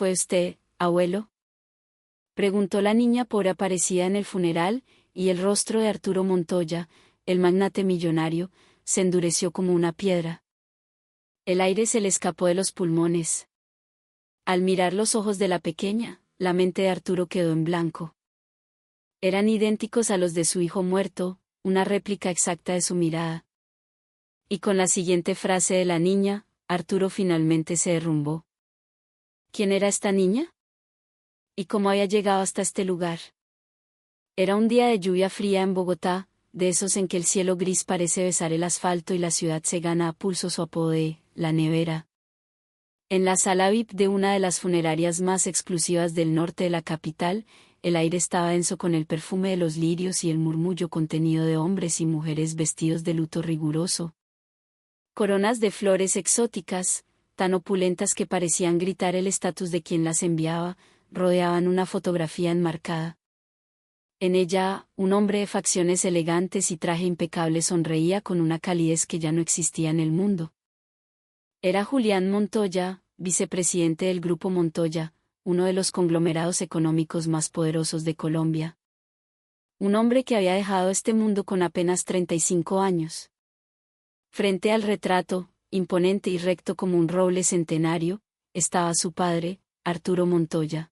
¿Fue usted, abuelo?, preguntó la niña pobre aparecida en el funeral, y el rostro de Arturo Montoya, el magnate millonario, se endureció como una piedra. El aire se le escapó de los pulmones. Al mirar los ojos de la pequeña, la mente de Arturo quedó en blanco. Eran idénticos a los de su hijo muerto, una réplica exacta de su mirada. Y con la siguiente frase de la niña, Arturo finalmente se derrumbó. ¿Quién era esta niña? ¿Y cómo había llegado hasta este lugar? Era un día de lluvia fría en Bogotá, de esos en que el cielo gris parece besar el asfalto y la ciudad se gana a pulso su apodo de La Nevera. En la sala VIP de una de las funerarias más exclusivas del norte de la capital, el aire estaba denso con el perfume de los lirios y el murmullo contenido de hombres y mujeres vestidos de luto riguroso. Coronas de flores exóticas, tan opulentas que parecían gritar el estatus de quien las enviaba, rodeaban una fotografía enmarcada. En ella, un hombre de facciones elegantes y traje impecable sonreía con una calidez que ya no existía en el mundo. Era Julián Montoya, vicepresidente del Grupo Montoya, uno de los conglomerados económicos más poderosos de Colombia. Un hombre que había dejado este mundo con apenas 35 años. Frente al retrato, imponente y recto como un roble centenario, estaba su padre, Arturo Montoya.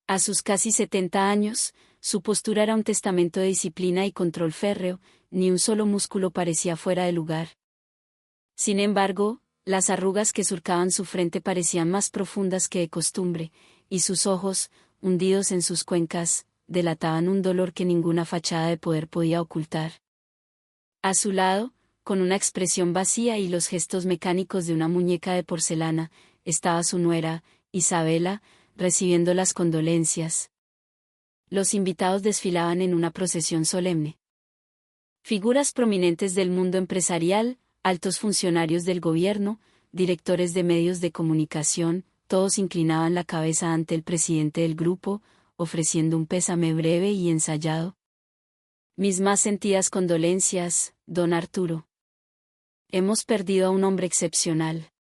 A sus casi 70 años, su postura era un testamento de disciplina y control férreo, ni un solo músculo parecía fuera de lugar. Sin embargo, las arrugas que surcaban su frente parecían más profundas que de costumbre, y sus ojos, hundidos en sus cuencas, delataban un dolor que ninguna fachada de poder podía ocultar. A su lado, con una expresión vacía y los gestos mecánicos de una muñeca de porcelana, estaba su nuera, Isabela, recibiendo las condolencias. Los invitados desfilaban en una procesión solemne. Figuras prominentes del mundo empresarial, altos funcionarios del gobierno, directores de medios de comunicación, todos inclinaban la cabeza ante el presidente del grupo, ofreciendo un pésame breve y ensayado. Mis más sentidas condolencias, don Arturo. Hemos perdido a un hombre excepcional.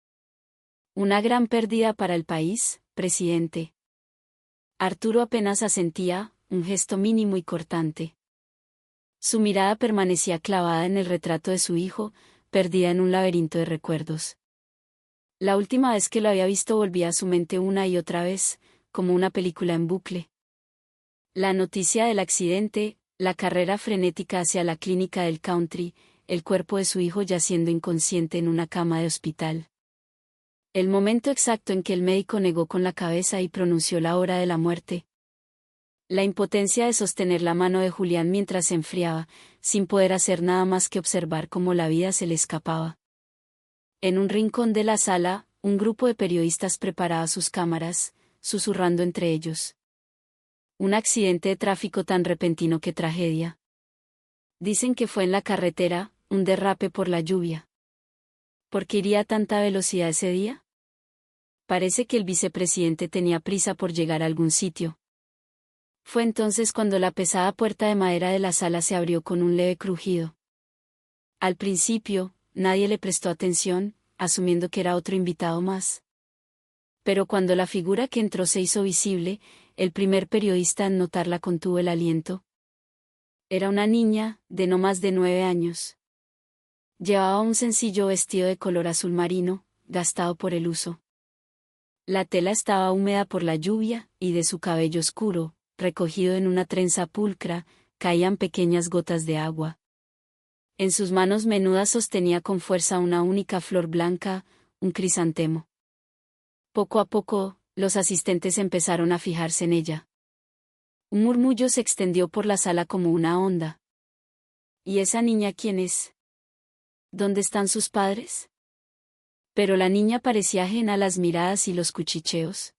Una gran pérdida para el país, presidente. Arturo apenas asentía, un gesto mínimo y cortante. Su mirada permanecía clavada en el retrato de su hijo, perdida en un laberinto de recuerdos. La última vez que lo había visto volvía a su mente una y otra vez, como una película en bucle. La noticia del accidente, la carrera frenética hacia la clínica del country, el cuerpo de su hijo yaciendo inconsciente en una cama de hospital. El momento exacto en que el médico negó con la cabeza y pronunció la hora de la muerte. La impotencia de sostener la mano de Julián mientras se enfriaba, sin poder hacer nada más que observar cómo la vida se le escapaba. En un rincón de la sala, un grupo de periodistas preparaba sus cámaras, susurrando entre ellos. Un accidente de tráfico tan repentino que tragedia. Dicen que fue en la carretera, un derrape por la lluvia. ¿Por qué iría a tanta velocidad ese día? Parece que el vicepresidente tenía prisa por llegar a algún sitio. Fue entonces cuando la pesada puerta de madera de la sala se abrió con un leve crujido. Al principio, nadie le prestó atención, asumiendo que era otro invitado más. Pero cuando la figura que entró se hizo visible, el primer periodista en notarla contuvo el aliento. Era una niña, de no más de 9 años. Llevaba un sencillo vestido de color azul marino, gastado por el uso. La tela estaba húmeda por la lluvia, y de su cabello oscuro, recogido en una trenza pulcra, caían pequeñas gotas de agua. En sus manos menudas sostenía con fuerza una única flor blanca, un crisantemo. Poco a poco, los asistentes empezaron a fijarse en ella. Un murmullo se extendió por la sala como una onda. ¿Y esa niña quién es? ¿Dónde están sus padres? Pero la niña parecía ajena a las miradas y los cuchicheos.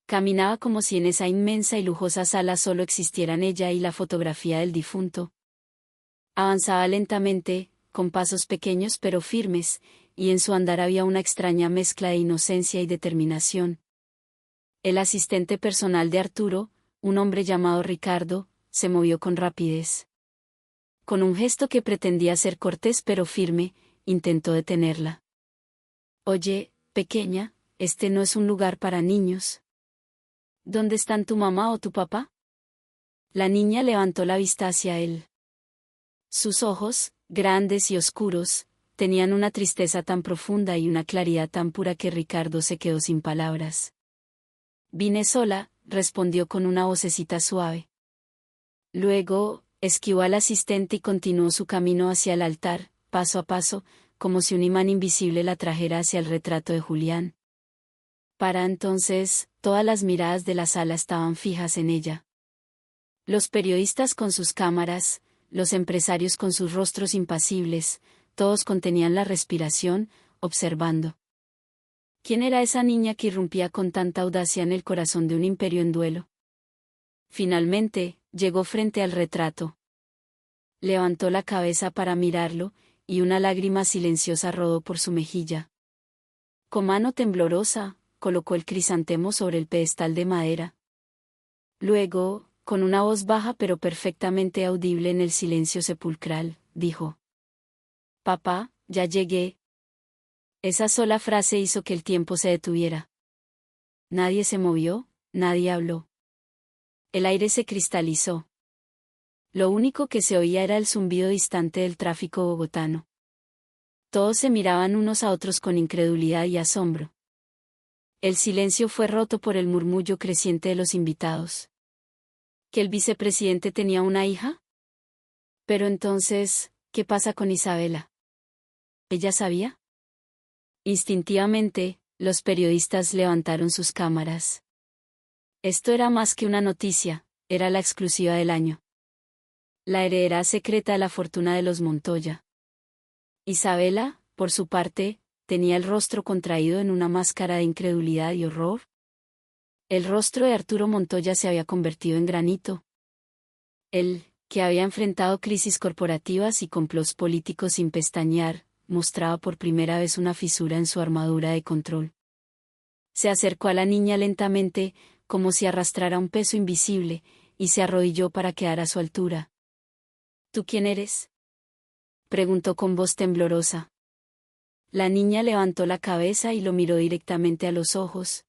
Caminaba como si en esa inmensa y lujosa sala solo existieran ella y la fotografía del difunto. Avanzaba lentamente, con pasos pequeños pero firmes, y en su andar había una extraña mezcla de inocencia y determinación. El asistente personal de Arturo, un hombre llamado Ricardo, se movió con rapidez. Con un gesto que pretendía ser cortés pero firme, intentó detenerla. Oye, pequeña, este no es un lugar para niños. ¿Dónde están tu mamá o tu papá? La niña levantó la vista hacia él. Sus ojos, grandes y oscuros, tenían una tristeza tan profunda y una claridad tan pura que Ricardo se quedó sin palabras. Vine sola, respondió con una vocecita suave. Luego, esquivó al asistente y continuó su camino hacia el altar, paso a paso, como si un imán invisible la trajera hacia el retrato de Julián. Para entonces, todas las miradas de la sala estaban fijas en ella. Los periodistas con sus cámaras, los empresarios con sus rostros impasibles, todos contenían la respiración, observando. ¿Quién era esa niña que irrumpía con tanta audacia en el corazón de un imperio en duelo? Finalmente, llegó frente al retrato. Levantó la cabeza para mirarlo, y una lágrima silenciosa rodó por su mejilla. Con mano temblorosa, colocó el crisantemo sobre el pedestal de madera. Luego, con una voz baja pero perfectamente audible en el silencio sepulcral, dijo: «Papá, ya llegué». Esa sola frase hizo que el tiempo se detuviera. Nadie se movió, nadie habló. El aire se cristalizó. Lo único que se oía era el zumbido distante del tráfico bogotano. Todos se miraban unos a otros con incredulidad y asombro. El silencio fue roto por el murmullo creciente de los invitados. ¿Que el vicepresidente tenía una hija? Pero entonces, ¿qué pasa con Isabela? ¿Ella sabía? Instintivamente, los periodistas levantaron sus cámaras. Esto era más que una noticia, era la exclusiva del año. La heredera secreta de la fortuna de los Montoya. Isabela, por su parte, tenía el rostro contraído en una máscara de incredulidad y horror. El rostro de Arturo Montoya se había convertido en granito. Él, que había enfrentado crisis corporativas y complots políticos sin pestañear, mostraba por primera vez una fisura en su armadura de control. Se acercó a la niña lentamente, como si arrastrara un peso invisible, y se arrodilló para quedar a su altura. ¿Tú quién eres?, preguntó con voz temblorosa. La niña levantó la cabeza y lo miró directamente a los ojos.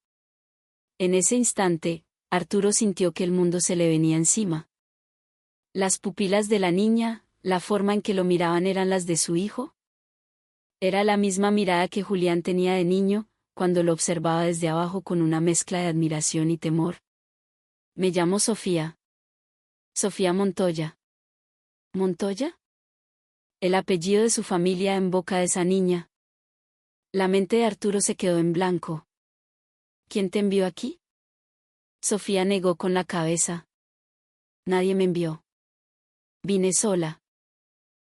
En ese instante, Arturo sintió que el mundo se le venía encima. Las pupilas de la niña, la forma en que lo miraban eran las de su hijo. Era la misma mirada que Julián tenía de niño, cuando lo observaba desde abajo con una mezcla de admiración y temor. Me llamo Sofía. Sofía Montoya. ¿Montoya? El apellido de su familia en boca de esa niña. La mente de Arturo se quedó en blanco. ¿Quién te envió aquí? Sofía negó con la cabeza. Nadie me envió. Vine sola.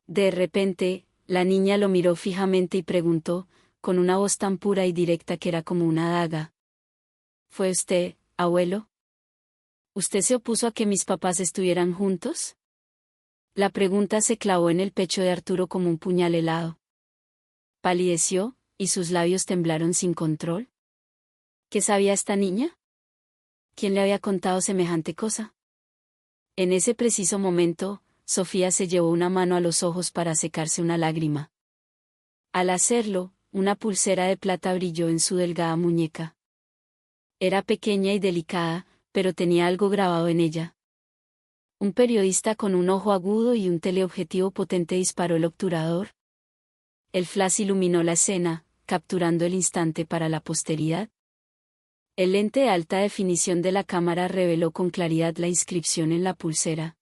De repente, la niña lo miró fijamente y preguntó, con una voz tan pura y directa que era como una daga: ¿Fue usted, abuelo? ¿Usted se opuso a que mis papás estuvieran juntos? La pregunta se clavó en el pecho de Arturo como un puñal helado. Palideció, y sus labios temblaron sin control. ¿Qué sabía esta niña? ¿Quién le había contado semejante cosa? En ese preciso momento, Sofía se llevó una mano a los ojos para secarse una lágrima. Al hacerlo, una pulsera de plata brilló en su delgada muñeca. Era pequeña y delicada, pero tenía algo grabado en ella. Un periodista con un ojo agudo y un teleobjetivo potente disparó el obturador. El flash iluminó la escena, capturando el instante para la posteridad. El lente de alta definición de la cámara reveló con claridad la inscripción en la pulsera: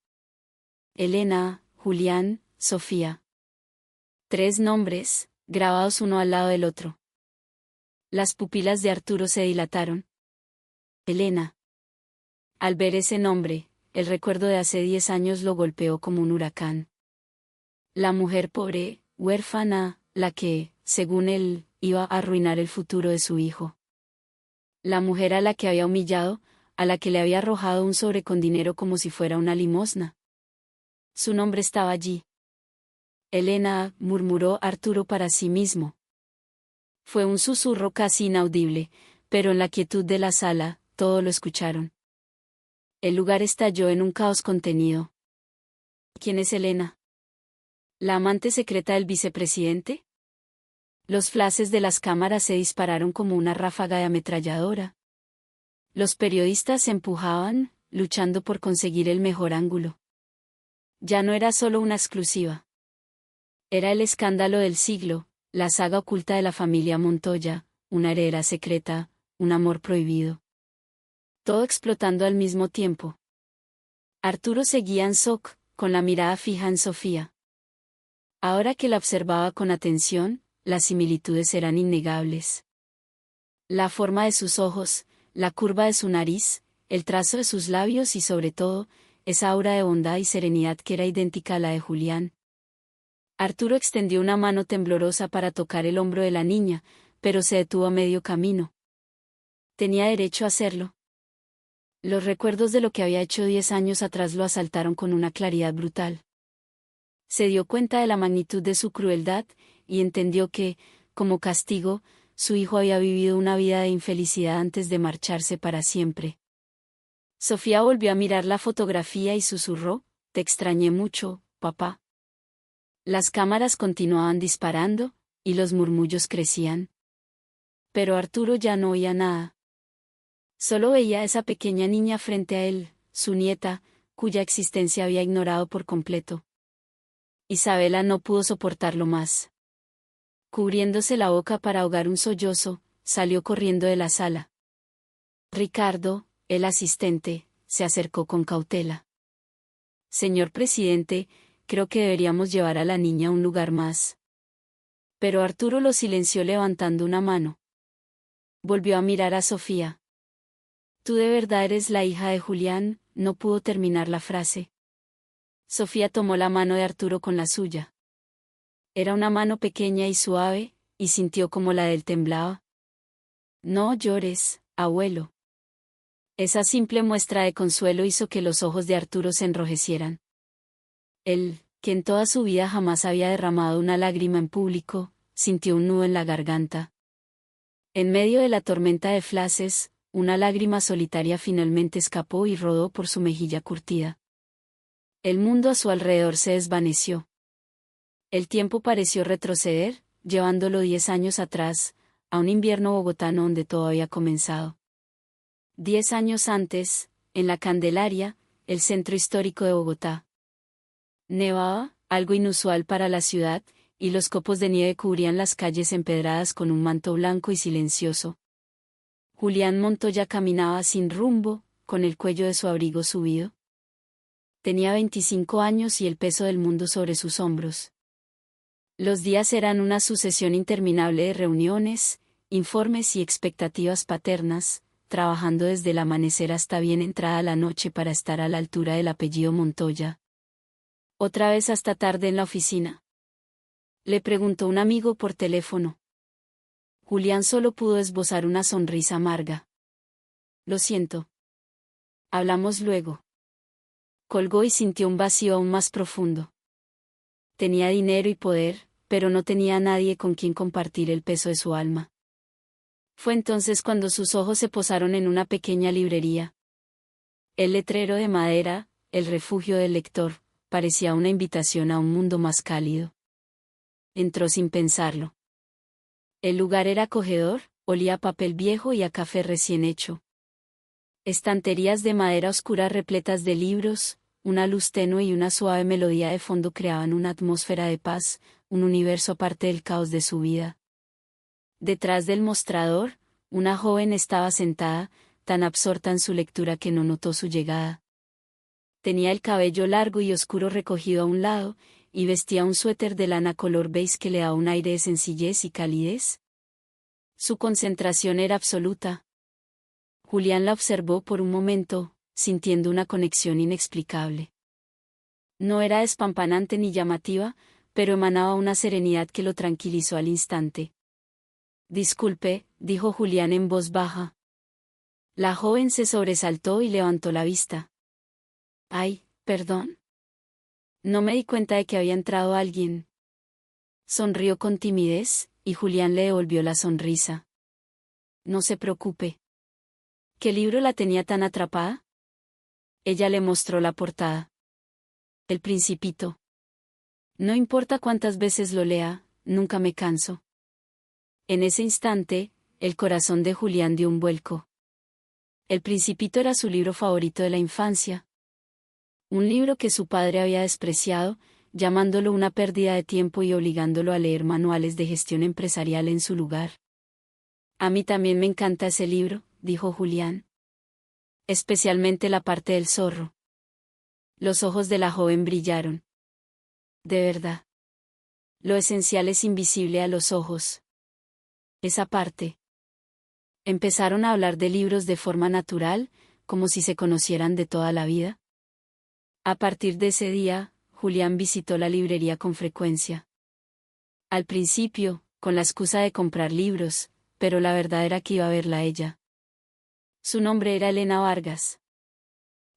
Elena, Julián, Sofía. 3 nombres, grabados uno al lado del otro. Las pupilas de Arturo se dilataron. Elena. Al ver ese nombre, el recuerdo de hace 10 años lo golpeó como un huracán. La mujer pobre, huérfana, la que, según él, iba a arruinar el futuro de su hijo. La mujer a la que había humillado, a la que le había arrojado un sobre con dinero como si fuera una limosna. Su nombre estaba allí. Elena, murmuró Arturo para sí mismo. Fue un susurro casi inaudible, pero en la quietud de la sala, todo lo escucharon. El lugar estalló en un caos contenido. ¿Quién es Elena? ¿La amante secreta del vicepresidente? Los flashes de las cámaras se dispararon como una ráfaga de ametralladora. Los periodistas se empujaban, luchando por conseguir el mejor ángulo. Ya no era solo una exclusiva. Era el escándalo del siglo, la saga oculta de la familia Montoya, una heredera secreta, un amor prohibido. Todo explotando al mismo tiempo. Arturo seguía en shock, con la mirada fija en Sofía. Ahora que la observaba con atención, las similitudes eran innegables. La forma de sus ojos, la curva de su nariz, el trazo de sus labios y sobre todo, esa aura de bondad y serenidad que era idéntica a la de Julián. Arturo extendió una mano temblorosa para tocar el hombro de la niña, pero se detuvo a medio camino. Tenía derecho a hacerlo. Los recuerdos de lo que había hecho 10 años atrás lo asaltaron con una claridad brutal. Se dio cuenta de la magnitud de su crueldad, y entendió que, como castigo, su hijo había vivido una vida de infelicidad antes de marcharse para siempre. Sofía volvió a mirar la fotografía y susurró: «Te extrañé mucho, papá». Las cámaras continuaban disparando, y los murmullos crecían. Pero Arturo ya no oía nada. Solo veía a esa pequeña niña frente a él, su nieta, cuya existencia había ignorado por completo. Isabela no pudo soportarlo más. Cubriéndose la boca para ahogar un sollozo, salió corriendo de la sala. Ricardo, el asistente, se acercó con cautela. «Señor presidente, creo que deberíamos llevar a la niña a un lugar más». Pero Arturo lo silenció levantando una mano. Volvió a mirar a Sofía. «¿Tú de verdad eres la hija de Julián?», no pudo terminar la frase. Sofía tomó la mano de Arturo con la suya. Era una mano pequeña y suave, y sintió como la de él temblaba. «No llores, abuelo». Esa simple muestra de consuelo hizo que los ojos de Arturo se enrojecieran. Él, que en toda su vida jamás había derramado una lágrima en público, sintió un nudo en la garganta. En medio de la tormenta de flashes, una lágrima solitaria finalmente escapó y rodó por su mejilla curtida. El mundo a su alrededor se desvaneció. El tiempo pareció retroceder, llevándolo 10 años atrás, a un invierno bogotano donde todo había comenzado. 10 años antes, en la Candelaria, el centro histórico de Bogotá. Nevaba, algo inusual para la ciudad, y los copos de nieve cubrían las calles empedradas con un manto blanco y silencioso. Julián Montoya caminaba sin rumbo, con el cuello de su abrigo subido. Tenía 25 años y el peso del mundo sobre sus hombros. Los días eran una sucesión interminable de reuniones, informes y expectativas paternas, trabajando desde el amanecer hasta bien entrada la noche para estar a la altura del apellido Montoya. «¿Otra vez hasta tarde en la oficina?», le preguntó un amigo por teléfono. Julián solo pudo esbozar una sonrisa amarga. «Lo siento. Hablamos luego». Colgó y sintió un vacío aún más profundo. Tenía dinero y poder, pero no tenía a nadie con quien compartir el peso de su alma. Fue entonces cuando sus ojos se posaron en una pequeña librería. El letrero de madera, el refugio del lector, parecía una invitación a un mundo más cálido. Entró sin pensarlo. El lugar era acogedor, olía a papel viejo y a café recién hecho. Estanterías de madera oscura repletas de libros, una luz tenue y una suave melodía de fondo creaban una atmósfera de paz, un universo aparte del caos de su vida. Detrás del mostrador, una joven estaba sentada, tan absorta en su lectura que no notó su llegada. Tenía el cabello largo y oscuro recogido a un lado, y vestía un suéter de lana color beige que le daba un aire de sencillez y calidez. Su concentración era absoluta. Julián la observó por un momento, sintiendo una conexión inexplicable. No era despampanante ni llamativa, pero emanaba una serenidad que lo tranquilizó al instante. «Disculpe», dijo Julián en voz baja. La joven se sobresaltó y levantó la vista. «Ay, perdón. No me di cuenta de que había entrado alguien». Sonrió con timidez, y Julián le devolvió la sonrisa. «No se preocupe». ¿Qué libro la tenía tan atrapada? Ella le mostró la portada. «El Principito». «No importa cuántas veces lo lea, nunca me canso». En ese instante, el corazón de Julián dio un vuelco. El Principito era su libro favorito de la infancia. Un libro que su padre había despreciado, llamándolo una pérdida de tiempo y obligándolo a leer manuales de gestión empresarial en su lugar. A mí también me encanta ese libro, dijo Julián. Especialmente la parte del zorro. Los ojos de la joven brillaron. De verdad. Lo esencial es invisible a los ojos. Esa parte. Empezaron a hablar de libros de forma natural, como si se conocieran de toda la vida. A partir de ese día, Julián visitó la librería con frecuencia. Al principio, con la excusa de comprar libros, pero la verdad era que iba a verla a ella. Su nombre era Elena Vargas.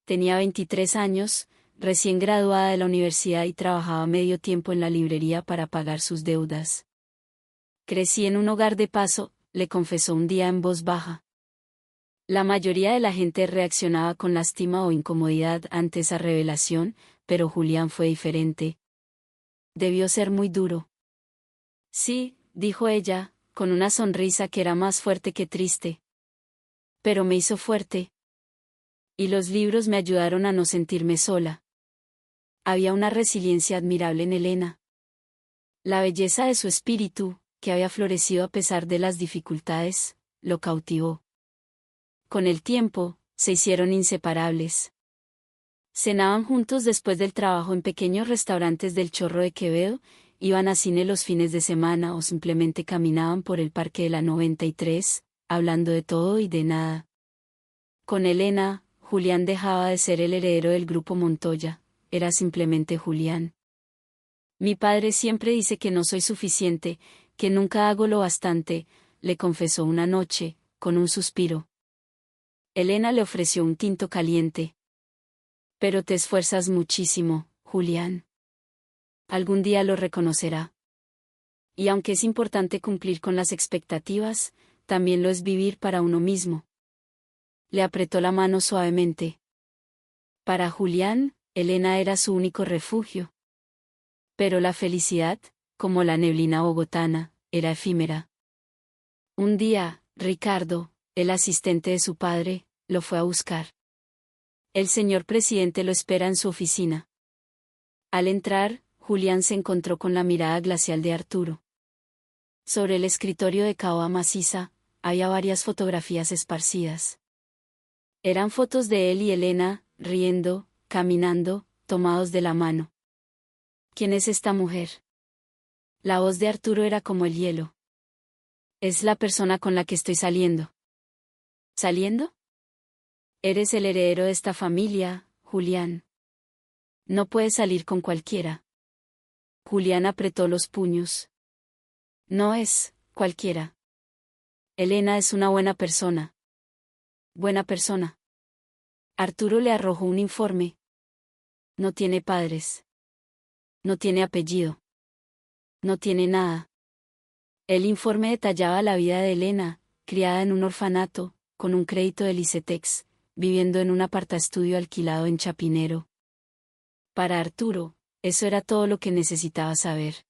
Tenía 23 años, recién graduada de la universidad y trabajaba medio tiempo en la librería para pagar sus deudas. Crecí en un hogar de paso, le confesó un día en voz baja. La mayoría de la gente reaccionaba con lástima o incomodidad ante esa revelación, pero Julián fue diferente. Debió ser muy duro. Sí, dijo ella, con una sonrisa que era más fuerte que triste. Pero me hizo fuerte. Y los libros me ayudaron a no sentirme sola. Había una resiliencia admirable en Elena. La belleza de su espíritu, que había florecido a pesar de las dificultades, lo cautivó. Con el tiempo, se hicieron inseparables. Cenaban juntos después del trabajo en pequeños restaurantes del Chorro de Quevedo, iban a cine los fines de semana o simplemente caminaban por el parque de la 93, hablando de todo y de nada. Con Elena, Julián dejaba de ser el heredero del grupo Montoya, era simplemente Julián. Mi padre siempre dice que no soy suficiente, que nunca hago lo bastante, le confesó una noche, con un suspiro. Elena le ofreció un tinto caliente. Pero te esfuerzas muchísimo, Julián. Algún día lo reconocerá. Y aunque es importante cumplir con las expectativas, también lo es vivir para uno mismo. Le apretó la mano suavemente. Para Julián, Elena era su único refugio. Pero la felicidad, como la neblina bogotana, era efímera. Un día, Ricardo, el asistente de su padre, lo fue a buscar. El señor presidente lo espera en su oficina. Al entrar, Julián se encontró con la mirada glacial de Arturo. Sobre el escritorio de caoba maciza, había varias fotografías esparcidas. Eran fotos de él y Elena, riendo, caminando, tomados de la mano. ¿Quién es esta mujer? La voz de Arturo era como el hielo. Es la persona con la que estoy saliendo. ¿Saliendo? Eres el heredero de esta familia, Julián. No puedes salir con cualquiera. Julián apretó los puños. No es cualquiera. Elena es una buena persona. Buena persona. Arturo le arrojó un informe. No tiene padres. No tiene apellido. No tiene nada. El informe detallaba la vida de Elena, criada en un orfanato, con un crédito del ICETEX, viviendo en un apartaestudio alquilado en Chapinero. Para Arturo, eso era todo lo que necesitaba saber.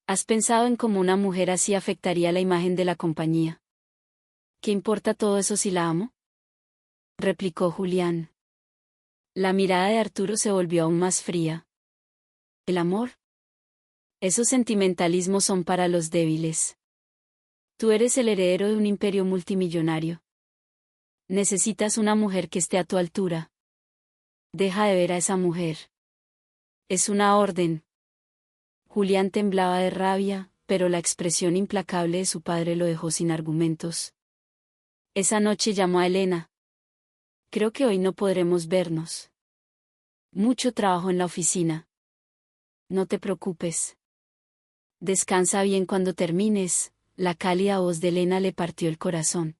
¿Has pensado en cómo una mujer así afectaría la imagen de la compañía? ¿Qué importa todo eso si la amo? Replicó Julián. La mirada de Arturo se volvió aún más fría. ¿El amor? Esos sentimentalismos son para los débiles. Tú eres el heredero de un imperio multimillonario. Necesitas una mujer que esté a tu altura. Deja de ver a esa mujer. Es una orden. Julián temblaba de rabia, pero la expresión implacable de su padre lo dejó sin argumentos. Esa noche llamó a Elena. Creo que hoy no podremos vernos. Mucho trabajo en la oficina. No te preocupes. Descansa bien cuando termines, la cálida voz de Elena le partió el corazón.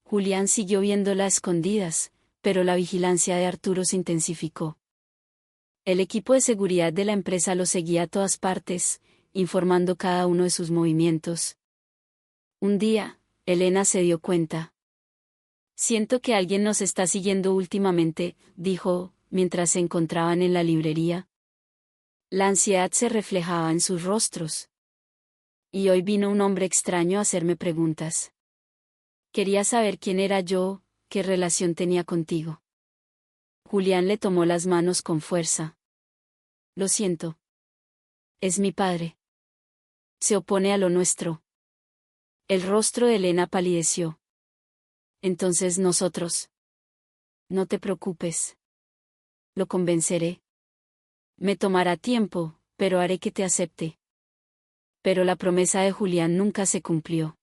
Julián siguió viéndola a escondidas, pero la vigilancia de Arturo se intensificó. El equipo de seguridad de la empresa lo seguía a todas partes, informando cada uno de sus movimientos. Un día, Elena se dio cuenta. Siento que alguien nos está siguiendo últimamente, dijo, mientras se encontraban en la librería. La ansiedad se reflejaba en sus rostros. Y hoy vino un hombre extraño a hacerme preguntas. Quería saber quién era yo, qué relación tenía contigo. Julián le tomó las manos con fuerza. Lo siento. Es mi padre. Se opone a lo nuestro. El rostro de Elena palideció. Entonces nosotros. No te preocupes. Lo convenceré. Me tomará tiempo, pero haré que te acepte. Pero la promesa de Julián nunca se cumplió.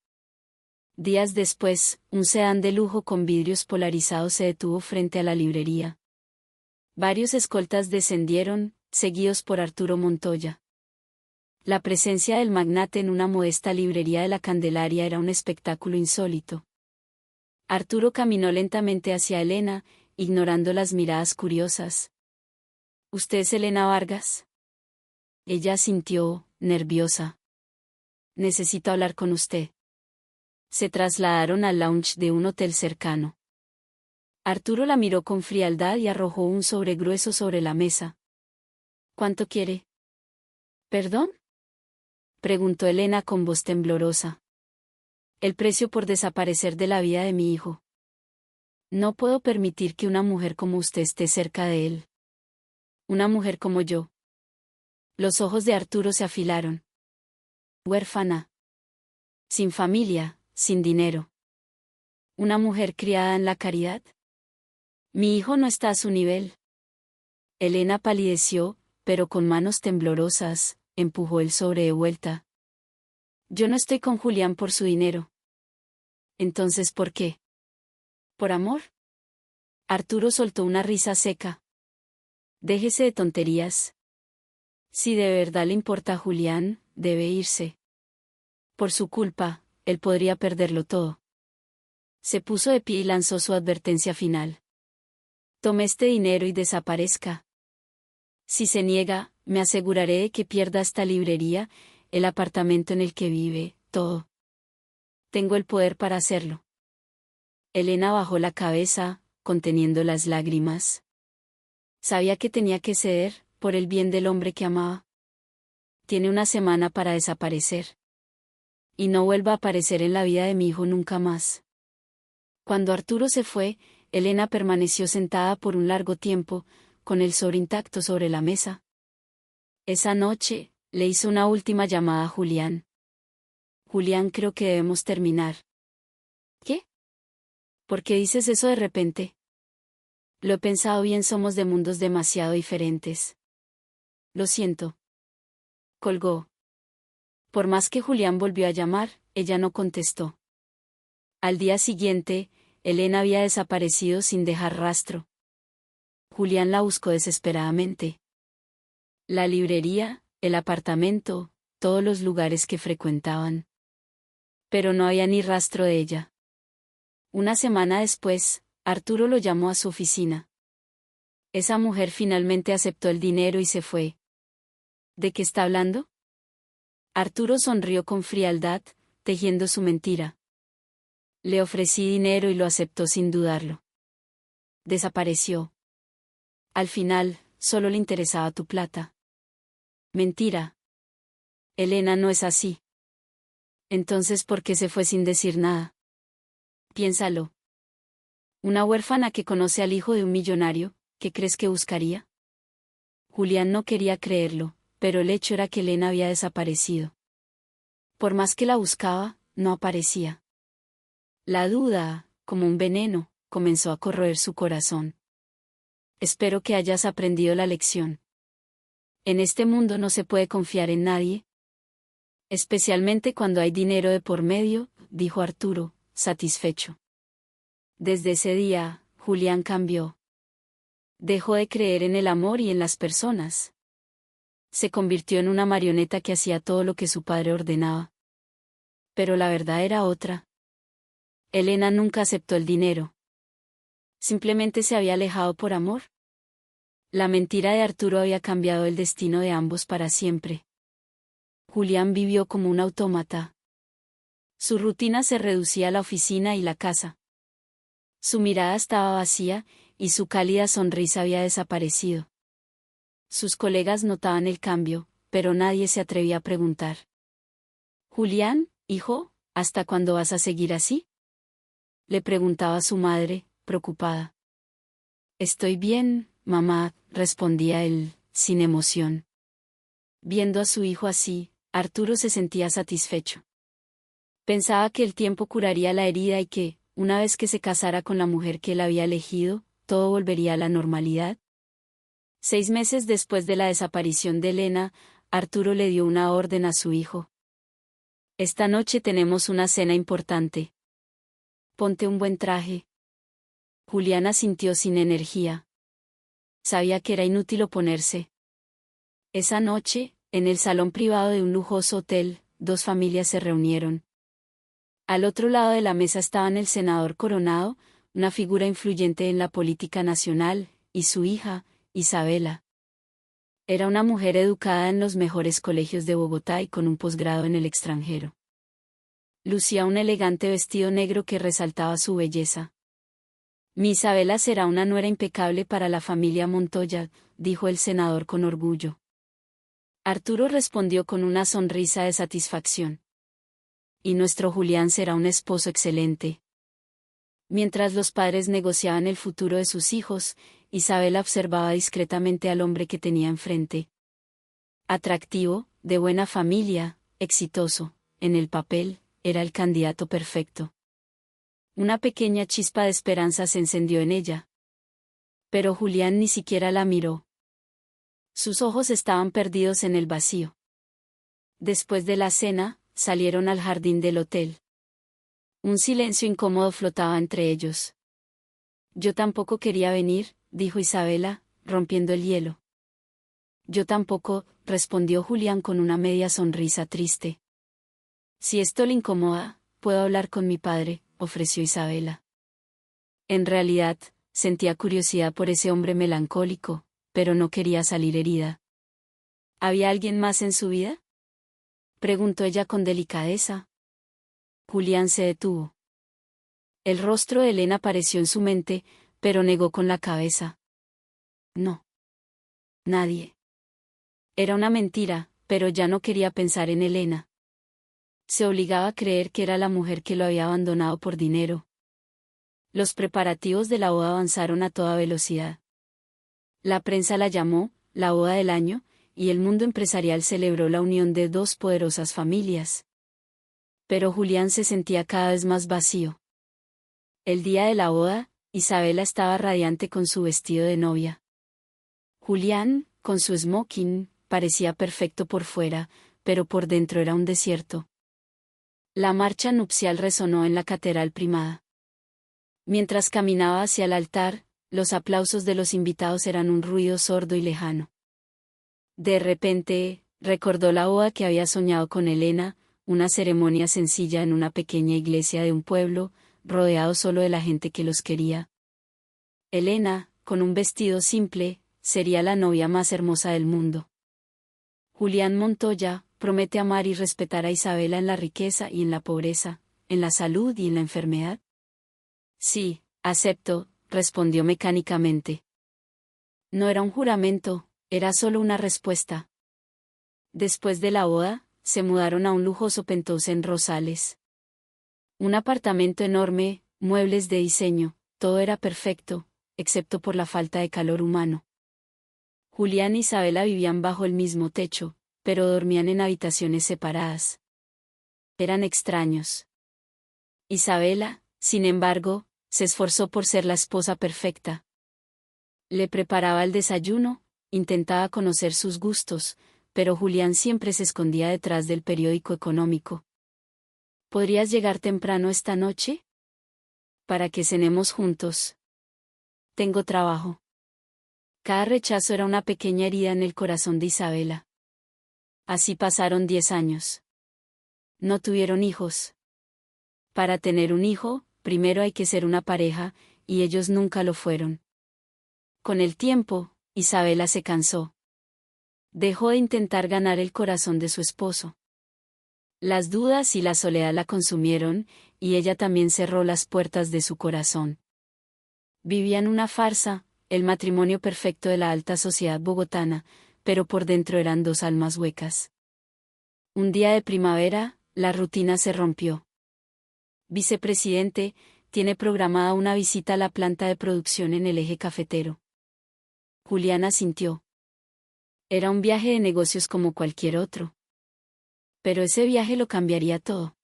Días después, un sedán de lujo con vidrios polarizados se detuvo frente a la librería. Varios escoltas descendieron, seguidos por Arturo Montoya. La presencia del magnate en una modesta librería de la Candelaria era un espectáculo insólito. Arturo caminó lentamente hacia Elena, ignorando las miradas curiosas. ¿Usted es Elena Vargas? Ella asintió, nerviosa. Necesito hablar con usted. Se trasladaron al lounge de un hotel cercano. Arturo la miró con frialdad y arrojó un sobre grueso sobre la mesa. ¿Cuánto quiere? ¿Perdón? Preguntó Elena con voz temblorosa. El precio por desaparecer de la vida de mi hijo. No puedo permitir que una mujer como usted esté cerca de él. Una mujer como yo. Los ojos de Arturo se afilaron. Huérfana. Sin familia, sin dinero. Una mujer criada en la caridad. Mi hijo no está a su nivel. Elena palideció, pero con manos temblorosas, empujó el sobre de vuelta. Yo no estoy con Julián por su dinero. Entonces, ¿por qué? ¿Por amor? Arturo soltó una risa seca. Déjese de tonterías. Si de verdad le importa a Julián, debe irse. Por su culpa, él podría perderlo todo. Se puso de pie y lanzó su advertencia final. Tome este dinero y desaparezca. Si se niega, me aseguraré de que pierda esta librería, el apartamento en el que vive, todo. Tengo el poder para hacerlo. Elena bajó la cabeza, conteniendo las lágrimas. Sabía que tenía que ceder, por el bien del hombre que amaba. Tiene una semana para desaparecer. Y no vuelva a aparecer en la vida de mi hijo nunca más. Cuando Arturo se fue, Elena permaneció sentada por un largo tiempo, con el sobre intacto sobre la mesa. Esa noche, le hizo una última llamada a Julián. Julián, creo que debemos terminar. ¿Qué? ¿Por qué dices eso de repente? Lo he pensado bien, somos de mundos demasiado diferentes. Lo siento. Colgó. Por más que Julián volvió a llamar, ella no contestó. Al día siguiente, Elena había desaparecido sin dejar rastro. Julián la buscó desesperadamente. La librería, el apartamento, todos los lugares que frecuentaban. Pero no había ni rastro de ella. Una semana después, Arturo lo llamó a su oficina. Esa mujer finalmente aceptó el dinero y se fue. ¿De qué está hablando? Arturo sonrió con frialdad, tejiendo su mentira. Le ofrecí dinero y lo aceptó sin dudarlo. Desapareció. Al final, solo le interesaba tu plata. Mentira. Elena no es así. Entonces, ¿por qué se fue sin decir nada? Piénsalo. Una huérfana que conoce al hijo de un millonario, ¿qué crees que buscaría? Julián no quería creerlo, pero el hecho era que Elena había desaparecido. Por más que la buscaba, no aparecía. La duda, como un veneno, comenzó a corroer su corazón. Espero que hayas aprendido la lección. En este mundo no se puede confiar en nadie. Especialmente cuando hay dinero de por medio, dijo Arturo, satisfecho. Desde ese día, Julián cambió. Dejó de creer en el amor y en las personas. Se convirtió en una marioneta que hacía todo lo que su padre ordenaba. Pero la verdad era otra. Elena nunca aceptó el dinero. Simplemente se había alejado por amor. La mentira de Arturo había cambiado el destino de ambos para siempre. Julián vivió como un autómata. Su rutina se reducía a la oficina y la casa. Su mirada estaba vacía, y su cálida sonrisa había desaparecido. Sus colegas notaban el cambio, pero nadie se atrevía a preguntar. Julián, hijo, ¿hasta cuándo vas a seguir así? Le preguntaba su madre, preocupada. Estoy bien, mamá, respondía él, sin emoción. Viendo a su hijo así, Arturo se sentía satisfecho. Pensaba que el tiempo curaría la herida y que, una vez que se casara con la mujer que él había elegido, todo volvería a la normalidad. 6 meses después de la desaparición de Elena, Arturo le dio una orden a su hijo. Esta noche tenemos una cena importante. Ponte un buen traje. Juliana sintió sin energía. Sabía que era inútil oponerse. Esa noche, en el salón privado de un lujoso hotel, 2 familias se reunieron. Al otro lado de la mesa estaban el senador Coronado, una figura influyente en la política nacional, y su hija, Isabela. Era una mujer educada en los mejores colegios de Bogotá y con un posgrado en el extranjero. Lucía un elegante vestido negro que resaltaba su belleza. Mi Isabela será una nuera impecable para la familia Montoya, dijo el senador con orgullo. Arturo respondió con una sonrisa de satisfacción. Y nuestro Julián será un esposo excelente. Mientras los padres negociaban el futuro de sus hijos, Isabela observaba discretamente al hombre que tenía enfrente. Atractivo, de buena familia, exitoso, en el papel, era el candidato perfecto. Una pequeña chispa de esperanza se encendió en ella. Pero Julián ni siquiera la miró. Sus ojos estaban perdidos en el vacío. Después de la cena, salieron al jardín del hotel. Un silencio incómodo flotaba entre ellos. Yo tampoco quería venir, dijo Isabela, rompiendo el hielo. Yo tampoco, respondió Julián con una media sonrisa triste. Si esto le incomoda, puedo hablar con mi padre, ofreció Isabela. En realidad, sentía curiosidad por ese hombre melancólico, pero no quería salir herida. ¿Había alguien más en su vida?, preguntó ella con delicadeza. Julián se detuvo. El rostro de Elena apareció en su mente, pero negó con la cabeza. No. Nadie. Era una mentira, pero ya no quería pensar en Elena. Se obligaba a creer que era la mujer que lo había abandonado por dinero. Los preparativos de la boda avanzaron a toda velocidad. La prensa la llamó la boda del año, y el mundo empresarial celebró la unión de 2 poderosas familias. Pero Julián se sentía cada vez más vacío. El día de la boda, Isabela estaba radiante con su vestido de novia. Julián, con su smoking, parecía perfecto por fuera, pero por dentro era un desierto. La marcha nupcial resonó en la catedral primada. Mientras caminaba hacia el altar, los aplausos de los invitados eran un ruido sordo y lejano. De repente, recordó la boda que había soñado con Elena, una ceremonia sencilla en una pequeña iglesia de un pueblo, rodeado solo de la gente que los quería. Elena, con un vestido simple, sería la novia más hermosa del mundo. Julián Montoya promete amar y respetar a Isabela en la riqueza y en la pobreza, en la salud y en la enfermedad. Sí, acepto, respondió mecánicamente. No era un juramento, era solo una respuesta. Después de la boda, se mudaron a un lujoso penthouse en Rosales. Un apartamento enorme, muebles de diseño, todo era perfecto, excepto por la falta de calor humano. Julián e Isabela vivían bajo el mismo techo, pero dormían en habitaciones separadas. Eran extraños. Isabela, sin embargo, se esforzó por ser la esposa perfecta. Le preparaba el desayuno, intentaba conocer sus gustos, pero Julián siempre se escondía detrás del periódico económico. ¿Podrías llegar temprano esta noche? Para que cenemos juntos. Tengo trabajo. Cada rechazo era una pequeña herida en el corazón de Isabela. Así pasaron 10 años. No tuvieron hijos. Para tener un hijo, primero hay que ser una pareja, y ellos nunca lo fueron. Con el tiempo, Isabela se cansó. Dejó de intentar ganar el corazón de su esposo. Las dudas y la soledad la consumieron, y ella también cerró las puertas de su corazón. Vivían una farsa, el matrimonio perfecto de la alta sociedad bogotana, pero por dentro eran 2 almas huecas. Un día de primavera, la rutina se rompió. Vicepresidente, tiene programada una visita a la planta de producción en el eje cafetero. Julián asintió. Era un viaje de negocios como cualquier otro. Pero ese viaje lo cambiaría todo.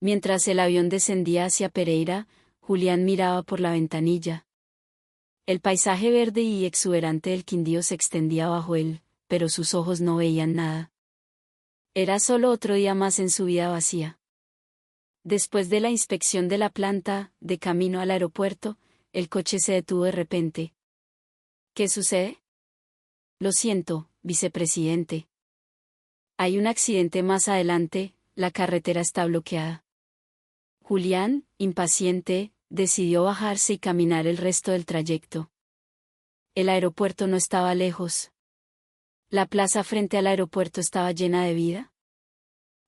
Mientras el avión descendía hacia Pereira, Julián miraba por la ventanilla. El paisaje verde y exuberante del Quindío se extendía bajo él, pero sus ojos no veían nada. Era solo otro día más en su vida vacía. Después de la inspección de la planta, de camino al aeropuerto, el coche se detuvo de repente. ¿Qué sucede? Lo siento, vicepresidente. Hay un accidente más adelante, la carretera está bloqueada. Julián, impaciente, decidió bajarse y caminar el resto del trayecto. El aeropuerto no estaba lejos. La plaza frente al aeropuerto estaba llena de vida.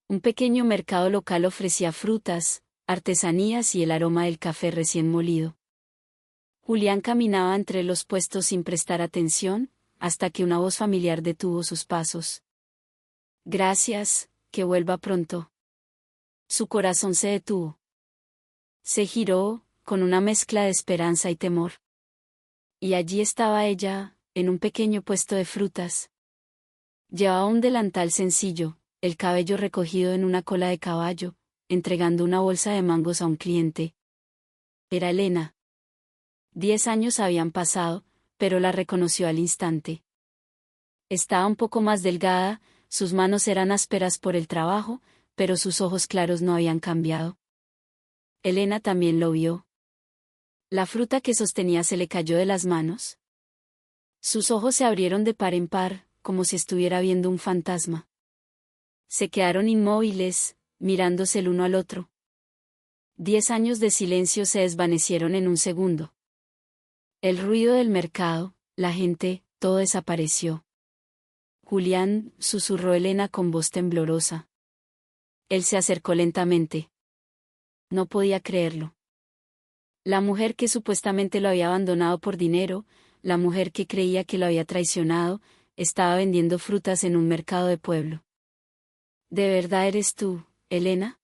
Un pequeño mercado local ofrecía frutas, artesanías y el aroma del café recién molido. Julián caminaba entre los puestos sin prestar atención, hasta que una voz familiar detuvo sus pasos. Gracias, que vuelva pronto. Su corazón se detuvo. Se giró, con una mezcla de esperanza y temor. Y allí estaba ella, en un pequeño puesto de frutas. Llevaba un delantal sencillo, el cabello recogido en una cola de caballo, entregando una bolsa de mangos a un cliente. Era Elena. 10 años habían pasado, pero la reconoció al instante. Estaba un poco más delgada, sus manos eran ásperas por el trabajo, pero sus ojos claros no habían cambiado. Elena también lo vio. La fruta que sostenía se le cayó de las manos. Sus ojos se abrieron de par en par, como si estuviera viendo un fantasma. Se quedaron inmóviles, mirándose el uno al otro. 10 años de silencio se desvanecieron en un segundo. El ruido del mercado, la gente, todo desapareció. Julián, susurró Elena con voz temblorosa. Él se acercó lentamente. No podía creerlo. La mujer que supuestamente lo había abandonado por dinero, la mujer que creía que lo había traicionado, estaba vendiendo frutas en un mercado de pueblo. ¿De verdad eres tú, Elena?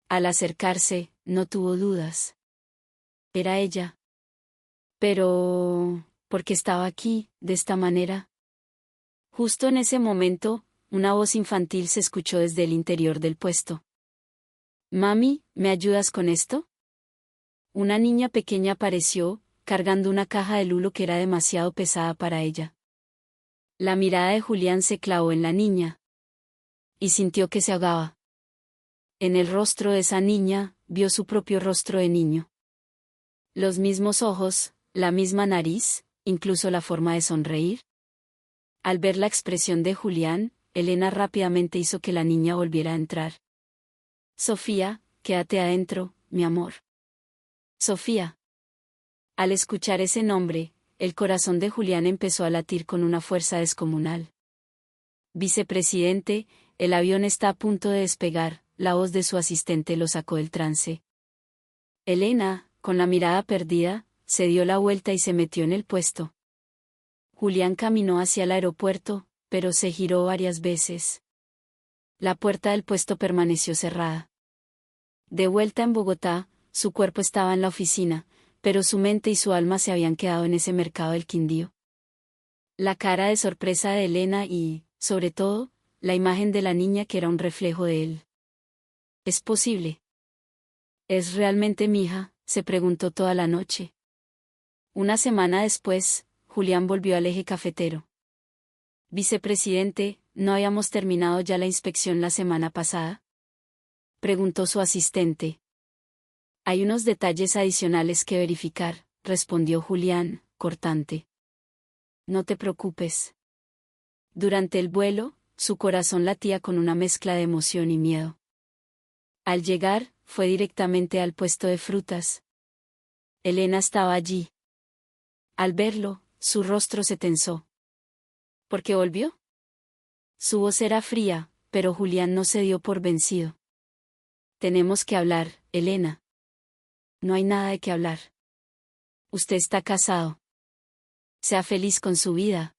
Al acercarse, no tuvo dudas. Era ella. Pero, ¿por qué estaba aquí, de esta manera? Justo en ese momento, una voz infantil se escuchó desde el interior del puesto. Mami, ¿me ayudas con esto? Una niña pequeña apareció, cargando una caja de lulo que era demasiado pesada para ella. La mirada de Julián se clavó en la niña. Y sintió que se ahogaba. En el rostro de esa niña, vio su propio rostro de niño. Los mismos ojos, la misma nariz, incluso la forma de sonreír. Al ver la expresión de Julián, Elena rápidamente hizo que la niña volviera a entrar. Sofía, quédate adentro, mi amor. Sofía. Al escuchar ese nombre, el corazón de Julián empezó a latir con una fuerza descomunal. Vicepresidente, el avión está a punto de despegar, la voz de su asistente lo sacó del trance. Elena, con la mirada perdida, se dio la vuelta y se metió en el puesto. Julián caminó hacia el aeropuerto, pero se giró varias veces. La puerta del puesto permaneció cerrada. De vuelta en Bogotá, su cuerpo estaba en la oficina, pero su mente y su alma se habían quedado en ese mercado del Quindío. La cara de sorpresa de Elena y, sobre todo, la imagen de la niña que era un reflejo de él. ¿Es posible? ¿Es realmente mi hija?, se preguntó toda la noche. Una semana después, Julián volvió al eje cafetero. Vicepresidente, ¿no habíamos terminado ya la inspección la semana pasada?, preguntó su asistente. Hay unos detalles adicionales que verificar, respondió Julián, cortante. No te preocupes. Durante el vuelo, su corazón latía con una mezcla de emoción y miedo. Al llegar, fue directamente al puesto de frutas. Elena estaba allí. Al verlo, su rostro se tensó. ¿Por qué volvió? Su voz era fría, pero Julián no se dio por vencido. Tenemos que hablar, Elena. No hay nada de qué hablar. Usted está casado. Sea feliz con su vida.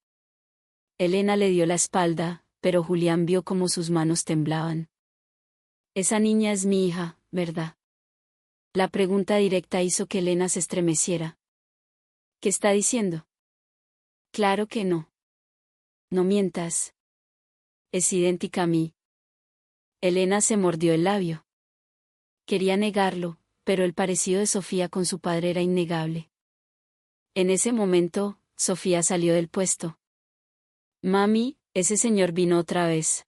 Elena le dio la espalda, pero Julián vio cómo sus manos temblaban. Esa niña es mi hija, ¿verdad? La pregunta directa hizo que Elena se estremeciera. ¿Qué está diciendo? Claro que no. No mientas. Es idéntica a mí. Elena se mordió el labio. Quería negarlo, pero el parecido de Sofía con su padre era innegable. En ese momento, Sofía salió del puesto. Mami, ese señor vino otra vez.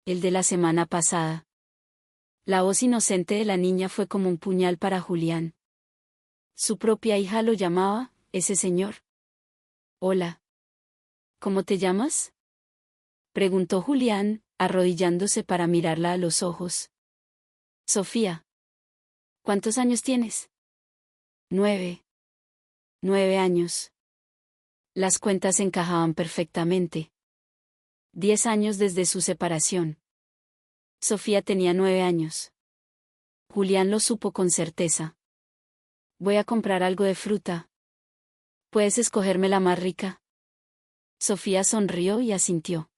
El de la semana pasada. La voz inocente de la niña fue como un puñal para Julián. Su propia hija lo llamaba, ese señor. Hola. ¿Cómo te llamas? Preguntó Julián, arrodillándose para mirarla a los ojos. Sofía. ¿Cuántos años tienes? 9. 9 años. Las cuentas encajaban perfectamente. 10 años desde su separación. Sofía tenía 9 años. Julián lo supo con certeza. Voy a comprar algo de fruta. ¿Puedes escogerme la más rica? Sofía sonrió y asintió.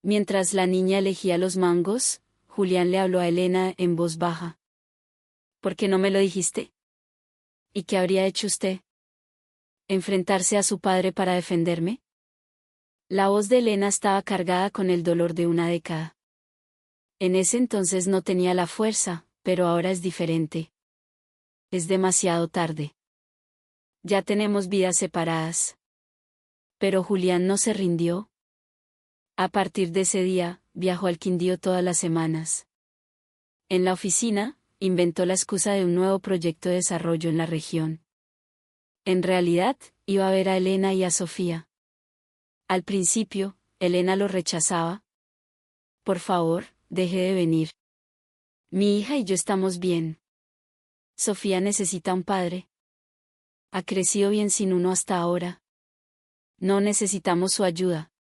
Mientras la niña elegía los mangos, Julián le habló a Elena en voz baja. ¿Por qué no me lo dijiste? ¿Y qué habría hecho usted? ¿Enfrentarse a su padre para defenderme? La voz de Elena estaba cargada con el dolor de una década. En ese entonces no tenía la fuerza, pero ahora es diferente. Es demasiado tarde. Ya tenemos vidas separadas. Pero Julián no se rindió. A partir de ese día, viajó al Quindío todas las semanas. En la oficina, inventó la excusa de un nuevo proyecto de desarrollo en la región. En realidad, iba a ver a Elena y a Sofía. Al principio, Elena lo rechazaba. Por favor, deje de venir. Mi hija y yo estamos bien. Sofía necesita un padre. Ha crecido bien sin uno hasta ahora. No necesitamos su ayuda.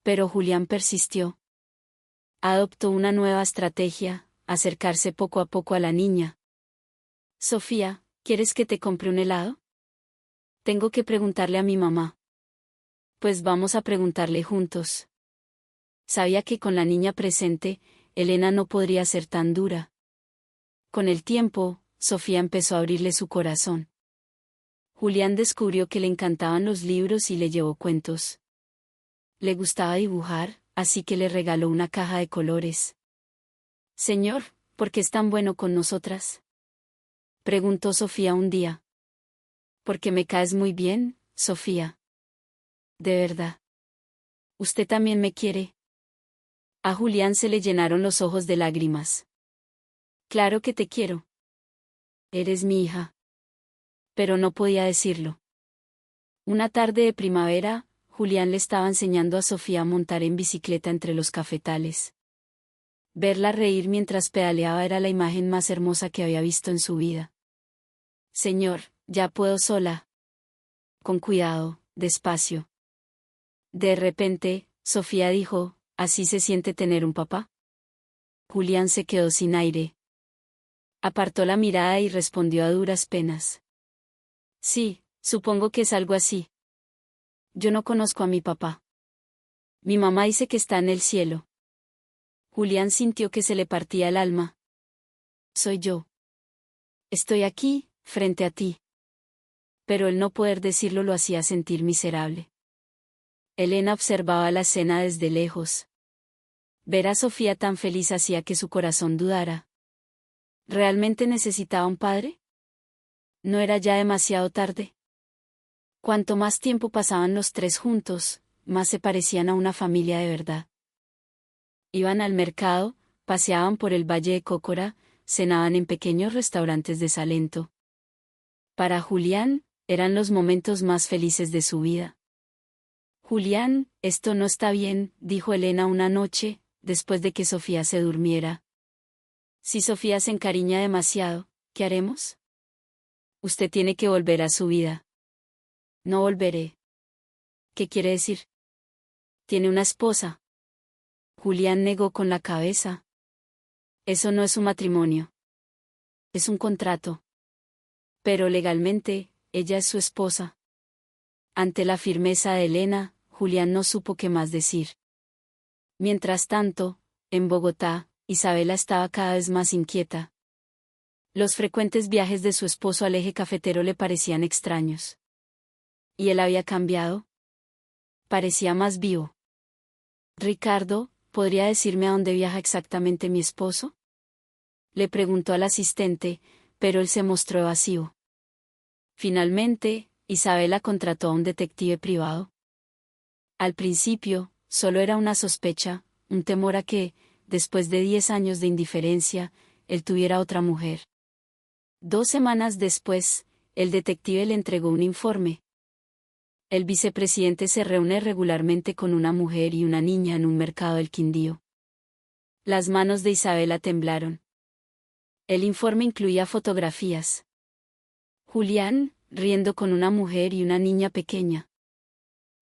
Pero Julián persistió. Adoptó una nueva estrategia, acercarse poco a poco a la niña. Sofía, ¿quieres que te compre un helado? Tengo que preguntarle a mi mamá. Pues vamos a preguntarle juntos. Sabía que con la niña presente, Elena no podría ser tan dura. Con el tiempo, Sofía empezó a abrirle su corazón. Julián descubrió que le encantaban los libros y le llevó cuentos. Le gustaba dibujar, así que le regaló una caja de colores. Señor, ¿por qué es tan bueno con nosotras? Preguntó Sofía un día. Porque me caes muy bien, Sofía. De verdad. ¿Usted también me quiere? A Julián se le llenaron los ojos de lágrimas. Claro que te quiero. Eres mi hija. Pero no podía decirlo. Una tarde de primavera, Julián le estaba enseñando a Sofía a montar en bicicleta entre los cafetales. Verla reír mientras pedaleaba era la imagen más hermosa que había visto en su vida. Señor, ya puedo sola. Con cuidado, despacio. De repente, Sofía dijo, ¿así se siente tener un papá? Julián se quedó sin aire. Apartó la mirada y respondió a duras penas. Sí, supongo que es algo así. Yo no conozco a mi papá. Mi mamá dice que está en el cielo. Julián sintió que se le partía el alma. Soy yo. Estoy aquí, frente a ti. Pero el no poder decirlo lo hacía sentir miserable. Elena observaba la escena desde lejos. Ver a Sofía tan feliz hacía que su corazón dudara. ¿Realmente necesitaba un padre? ¿No era ya demasiado tarde? Cuanto más tiempo pasaban los tres juntos, más se parecían a una familia de verdad. Iban al mercado, paseaban por el Valle de Cócora, cenaban en pequeños restaurantes de Salento. Para Julián, eran los momentos más felices de su vida. Julián, esto no está bien, dijo Elena una noche, después de que Sofía se durmiera. Si Sofía se encariña demasiado, ¿qué haremos? Usted tiene que volver a su vida. No volveré. ¿Qué quiere decir? Tiene una esposa. Julián negó con la cabeza. Eso no es un matrimonio. Es un contrato. Pero legalmente, ella es su esposa. Ante la firmeza de Elena, Julián no supo qué más decir. Mientras tanto, en Bogotá, Isabela estaba cada vez más inquieta. Los frecuentes viajes de su esposo al eje cafetero le parecían extraños. ¿Y él había cambiado? Parecía más vivo. Ricardo, ¿podría decirme a dónde viaja exactamente mi esposo? Le preguntó al asistente, pero él se mostró evasivo. Finalmente, Isabela contrató a un detective privado. Al principio, solo era una sospecha, un temor a que, después de 10 años de indiferencia, él tuviera otra mujer. 2 semanas después, el detective le entregó un informe. El vicepresidente se reúne regularmente con una mujer y una niña en un mercado del Quindío. Las manos de Isabela temblaron. El informe incluía fotografías. Julián, riendo con una mujer y una niña pequeña.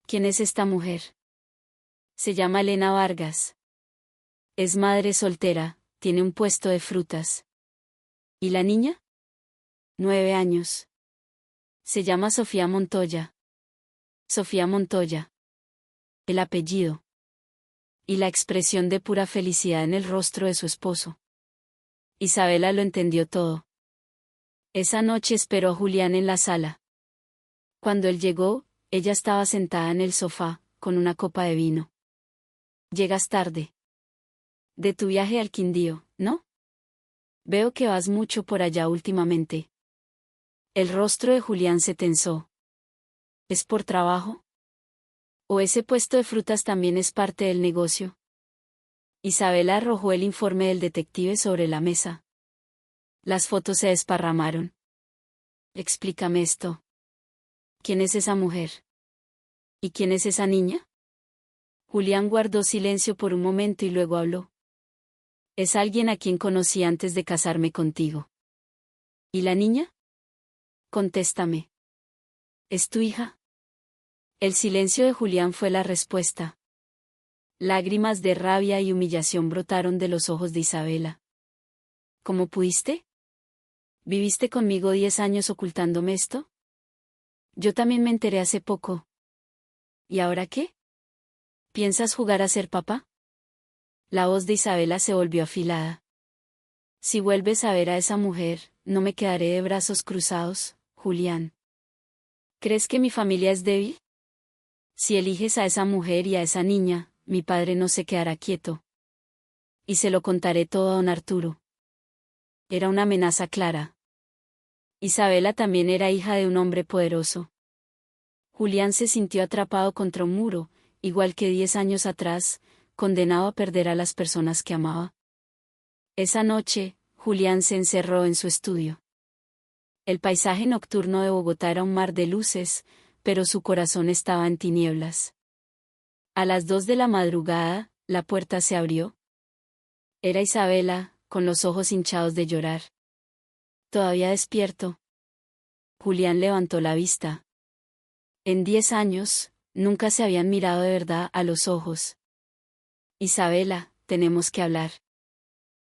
¿Quién es esta mujer? Se llama Elena Vargas. Es madre soltera, tiene un puesto de frutas. ¿Y la niña? 9 años. Se llama Sofía Montoya. Sofía Montoya. El apellido. Y la expresión de pura felicidad en el rostro de su esposo. Isabela lo entendió todo. Esa noche esperó a Julián en la sala. Cuando él llegó, ella estaba sentada en el sofá, con una copa de vino. Llegas tarde. De tu viaje al Quindío, ¿no? Veo que vas mucho por allá últimamente. El rostro de Julián se tensó. ¿Es por trabajo? ¿O ese puesto de frutas también es parte del negocio? Isabela arrojó el informe del detective sobre la mesa. Las fotos se desparramaron. Explícame esto. ¿Quién es esa mujer? ¿Y quién es esa niña? Julián guardó silencio por un momento y luego habló. Es alguien a quien conocí antes de casarme contigo. ¿Y la niña? Contéstame. ¿Es tu hija? El silencio de Julián fue la respuesta. Lágrimas de rabia y humillación brotaron de los ojos de Isabela. ¿Cómo pudiste? ¿Viviste conmigo 10 años ocultándome esto? Yo también me enteré hace poco. ¿Y ahora qué? ¿Piensas jugar a ser papá? La voz de Isabela se volvió afilada. Si vuelves a ver a esa mujer, no me quedaré de brazos cruzados, Julián. ¿Crees que mi familia es débil? Si eliges a esa mujer y a esa niña, mi padre no se quedará quieto. Y se lo contaré todo a don Arturo. Era una amenaza clara. Isabela también era hija de un hombre poderoso. Julián se sintió atrapado contra un muro, igual que 10 años atrás, condenado a perder a las personas que amaba. Esa noche, Julián se encerró en su estudio. El paisaje nocturno de Bogotá era un mar de luces, pero su corazón estaba en tinieblas. A las 2 de la madrugada, la puerta se abrió. Era Isabela, con los ojos hinchados de llorar. ¿Todavía despierto? Julián levantó la vista. En 10 años, nunca se habían mirado de verdad a los ojos. Isabela, tenemos que hablar.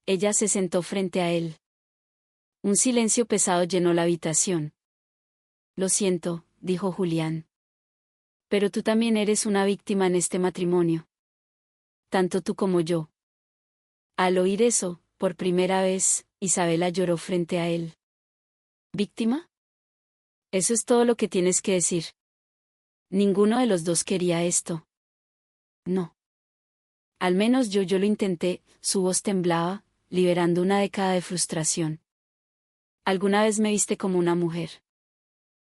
Ella se sentó frente a él. Un silencio pesado llenó la habitación. Lo siento, dijo Julián. Pero tú también eres una víctima en este matrimonio. Tanto tú como yo. Al oír eso, por primera vez, Isabela lloró frente a él. ¿Víctima? Eso es todo lo que tienes que decir. Ninguno de los dos quería esto. No. Al menos yo lo intenté, su voz temblaba, liberando una década de frustración. ¿Alguna vez me viste como una mujer?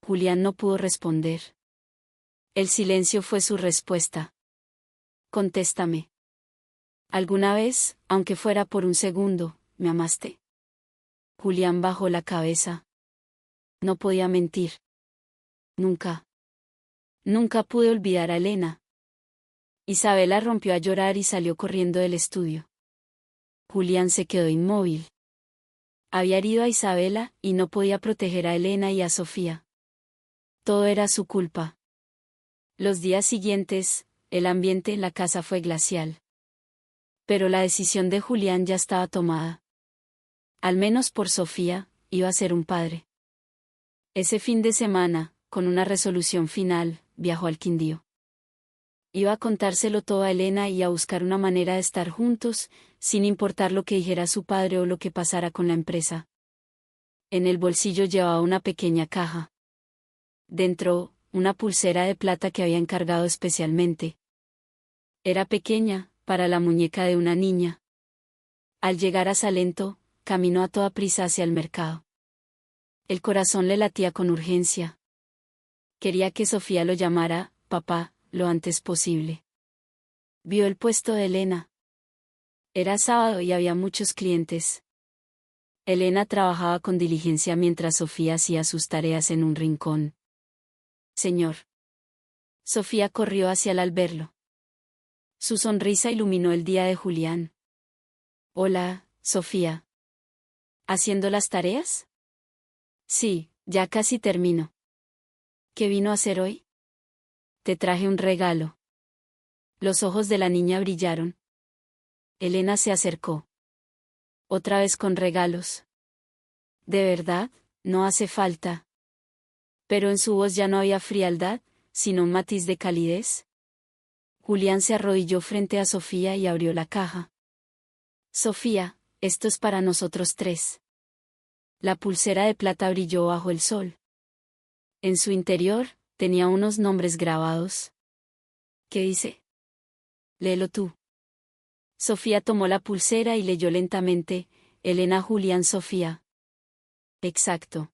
Julián no pudo responder. El silencio fue su respuesta. Contéstame. ¿Alguna vez, aunque fuera por un segundo, me amaste? Julián bajó la cabeza. No podía mentir. Nunca. Nunca pude olvidar a Elena. Isabela rompió a llorar y salió corriendo del estudio. Julián se quedó inmóvil. Había herido a Isabela y no podía proteger a Elena y a Sofía. Todo era su culpa. Los días siguientes, el ambiente en la casa fue glacial. Pero la decisión de Julián ya estaba tomada. Al menos por Sofía, iba a ser un padre. Ese fin de semana, con una resolución final, viajó al Quindío. Iba a contárselo todo a Elena y a buscar una manera de estar juntos, sin importar lo que dijera su padre o lo que pasara con la empresa. En el bolsillo llevaba una pequeña caja. Dentro, una pulsera de plata que había encargado especialmente. Era pequeña, para la muñeca de una niña. Al llegar a Salento, caminó a toda prisa hacia el mercado. El corazón le latía con urgencia. Quería que Sofía lo llamara papá lo antes posible. Vio el puesto de Elena. Era sábado y había muchos clientes. Elena trabajaba con diligencia mientras Sofía hacía sus tareas en un rincón. Señor. Sofía corrió hacia él al verlo. Su sonrisa iluminó el día de Julián. Hola, Sofía. ¿Haciendo las tareas? Sí, ya casi termino. ¿Qué vino a hacer hoy? Te traje un regalo. Los ojos de la niña brillaron. Elena se acercó. Otra vez con regalos. ¿De verdad? No hace falta. Pero en su voz ya no había frialdad, sino un matiz de calidez. Julián se arrodilló frente a Sofía y abrió la caja. Sofía, esto es para nosotros tres. La pulsera de plata brilló bajo el sol. En su interior, tenía unos nombres grabados. ¿Qué dice? Léelo tú. Sofía tomó la pulsera y leyó lentamente, Elena Julián Sofía. Exacto.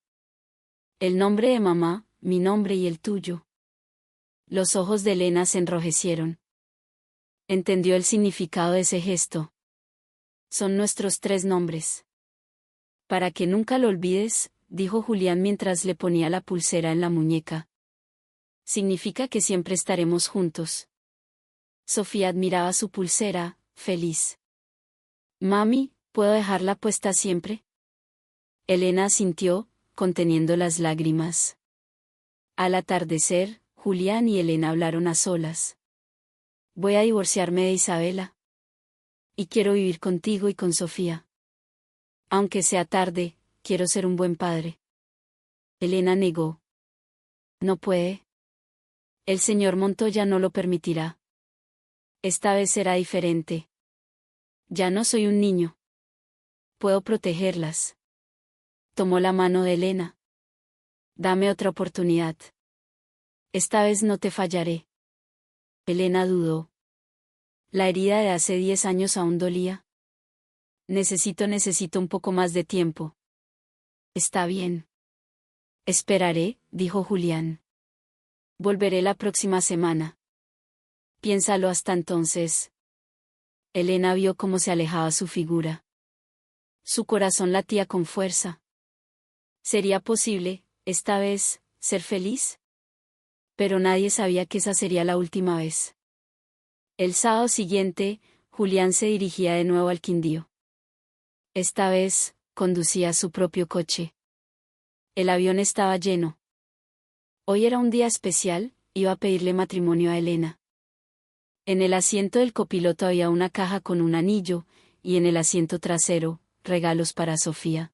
El nombre de mamá, mi nombre y el tuyo. Los ojos de Elena se enrojecieron. Entendió el significado de ese gesto. Son nuestros tres nombres. Para que nunca lo olvides, dijo Julián mientras le ponía la pulsera en la muñeca. Significa que siempre estaremos juntos. Sofía admiraba su pulsera, feliz. Mami, ¿puedo dejarla puesta siempre? Elena asintió, conteniendo las lágrimas. Al atardecer, Julián y Elena hablaron a solas. Voy a divorciarme de Isabela. Y quiero vivir contigo y con Sofía. Aunque sea tarde, quiero ser un buen padre. Elena negó. No puede. El señor Montoya no lo permitirá. Esta vez será diferente. Ya no soy un niño. Puedo protegerlas. Tomó la mano de Elena. Dame otra oportunidad. Esta vez no te fallaré. Elena dudó. La herida de hace 10 años aún dolía. Necesito un poco más de tiempo. Está bien. Esperaré, dijo Julián. Volveré la próxima semana. Piénsalo hasta entonces. Elena vio cómo se alejaba su figura. Su corazón latía con fuerza. ¿Sería posible, esta vez, ser feliz? Pero nadie sabía que esa sería la última vez. El sábado siguiente, Julián se dirigía de nuevo al Quindío. Esta vez, conducía su propio coche. El avión estaba lleno. Hoy era un día especial, iba a pedirle matrimonio a Elena. En el asiento del copiloto había una caja con un anillo, y en el asiento trasero, regalos para Sofía.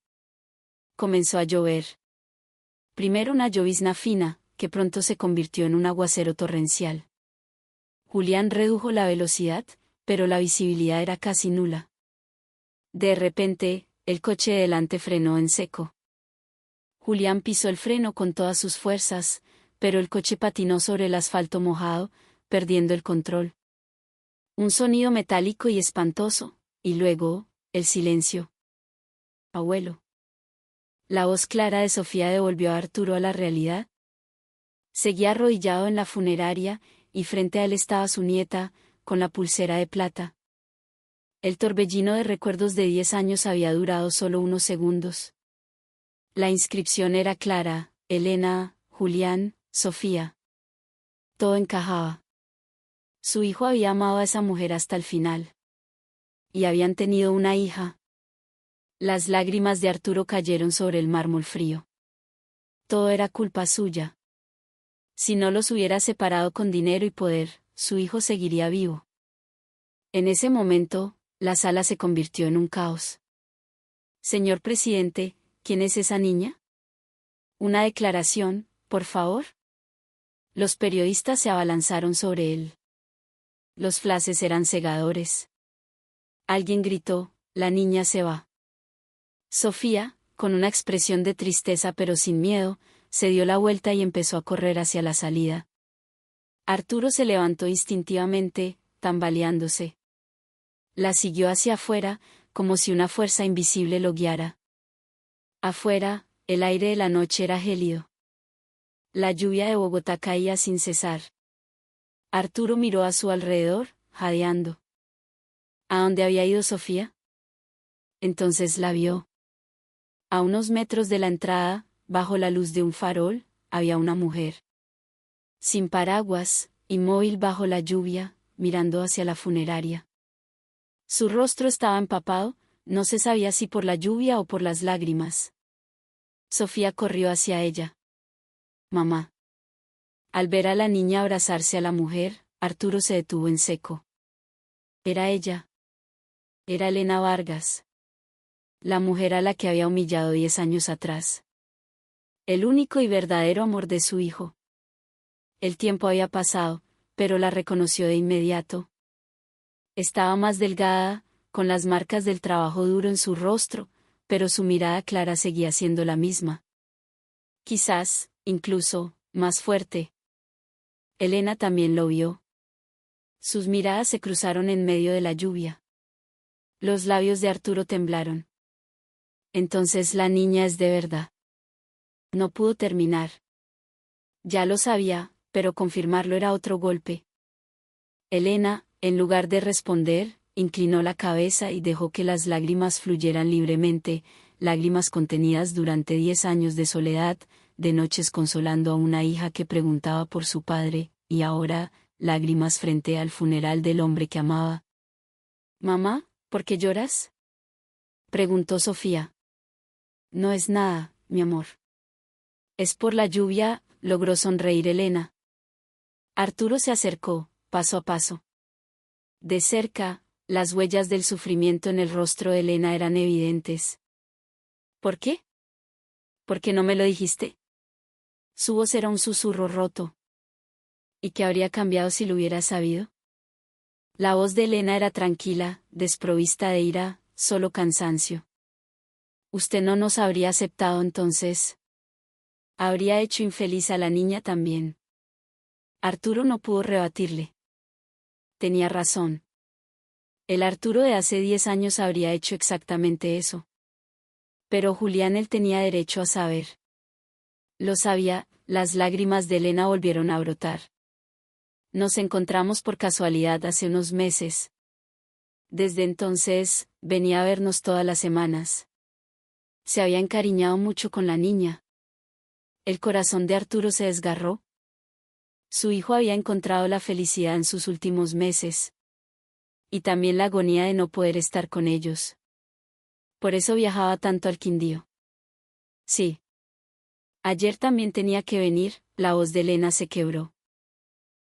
Comenzó a llover. Primero una llovizna fina, que pronto se convirtió en un aguacero torrencial. Julián redujo la velocidad, pero la visibilidad era casi nula. De repente, el coche de delante frenó en seco. Julián pisó el freno con todas sus fuerzas, pero el coche patinó sobre el asfalto mojado, perdiendo el control. Un sonido metálico y espantoso, y luego, el silencio. Abuelo. La voz clara de Sofía devolvió a Arturo a la realidad. Seguía arrodillado en la funeraria, y frente a él estaba su nieta, con la pulsera de plata. El torbellino de recuerdos de 10 años había durado solo unos segundos. La inscripción era clara, Elena, Julián, Sofía. Todo encajaba. Su hijo había amado a esa mujer hasta el final. Y habían tenido una hija. Las lágrimas de Arturo cayeron sobre el mármol frío. Todo era culpa suya. Si no los hubiera separado con dinero y poder, su hijo seguiría vivo. En ese momento, la sala se convirtió en un caos. Señor presidente, ¿quién es esa niña? Una declaración, por favor. Los periodistas se abalanzaron sobre él. Los flashes eran cegadores. Alguien gritó, la niña se va. Sofía, con una expresión de tristeza pero sin miedo, se dio la vuelta y empezó a correr hacia la salida. Arturo se levantó instintivamente, tambaleándose. La siguió hacia afuera, como si una fuerza invisible lo guiara. Afuera, el aire de la noche era gélido. La lluvia de Bogotá caía sin cesar. Arturo miró a su alrededor, jadeando. ¿A dónde había ido Sofía? Entonces la vio. A unos metros de la entrada, bajo la luz de un farol, había una mujer. Sin paraguas, inmóvil bajo la lluvia, mirando hacia la funeraria. Su rostro estaba empapado, no se sabía si por la lluvia o por las lágrimas. Sofía corrió hacia ella. Mamá. Al ver a la niña abrazarse a la mujer, Arturo se detuvo en seco. Era ella. Era Elena Vargas. La mujer a la que había humillado 10 años atrás. El único y verdadero amor de su hijo. El tiempo había pasado, pero la reconoció de inmediato. Estaba más delgada, con las marcas del trabajo duro en su rostro, pero su mirada clara seguía siendo la misma. Quizás, incluso, más fuerte. Elena también lo vio. Sus miradas se cruzaron en medio de la lluvia. Los labios de Arturo temblaron. Entonces la niña es de verdad. No pudo terminar. Ya lo sabía, pero confirmarlo era otro golpe. Elena, en lugar de responder, inclinó la cabeza y dejó que las lágrimas fluyeran libremente, lágrimas contenidas durante 10 años de soledad, de noches consolando a una hija que preguntaba por su padre, y ahora, lágrimas frente al funeral del hombre que amaba. «Mamá, ¿por qué lloras?», preguntó Sofía. «No es nada, mi amor». «Es por la lluvia», logró sonreír Elena. Arturo se acercó, paso a paso. De cerca, las huellas del sufrimiento en el rostro de Elena eran evidentes. «¿Por qué? ¿Por qué no me lo dijiste?». Su voz era un susurro roto. ¿Y qué habría cambiado si lo hubiera sabido? La voz de Elena era tranquila, desprovista de ira, solo cansancio. «Usted no nos habría aceptado entonces. Habría hecho infeliz a la niña también». Arturo no pudo rebatirle. Tenía razón. El Arturo de hace 10 años habría hecho exactamente eso. Pero Julián él tenía derecho a saber. Lo sabía, las lágrimas de Elena volvieron a brotar. «Nos encontramos por casualidad hace unos meses. Desde entonces, venía a vernos todas las semanas. Se había encariñado mucho con la niña». El corazón de Arturo se desgarró. Su hijo había encontrado la felicidad en sus últimos meses. Y también la agonía de no poder estar con ellos. Por eso viajaba tanto al Quindío. «Sí. Ayer también tenía que venir», la voz de Elena se quebró.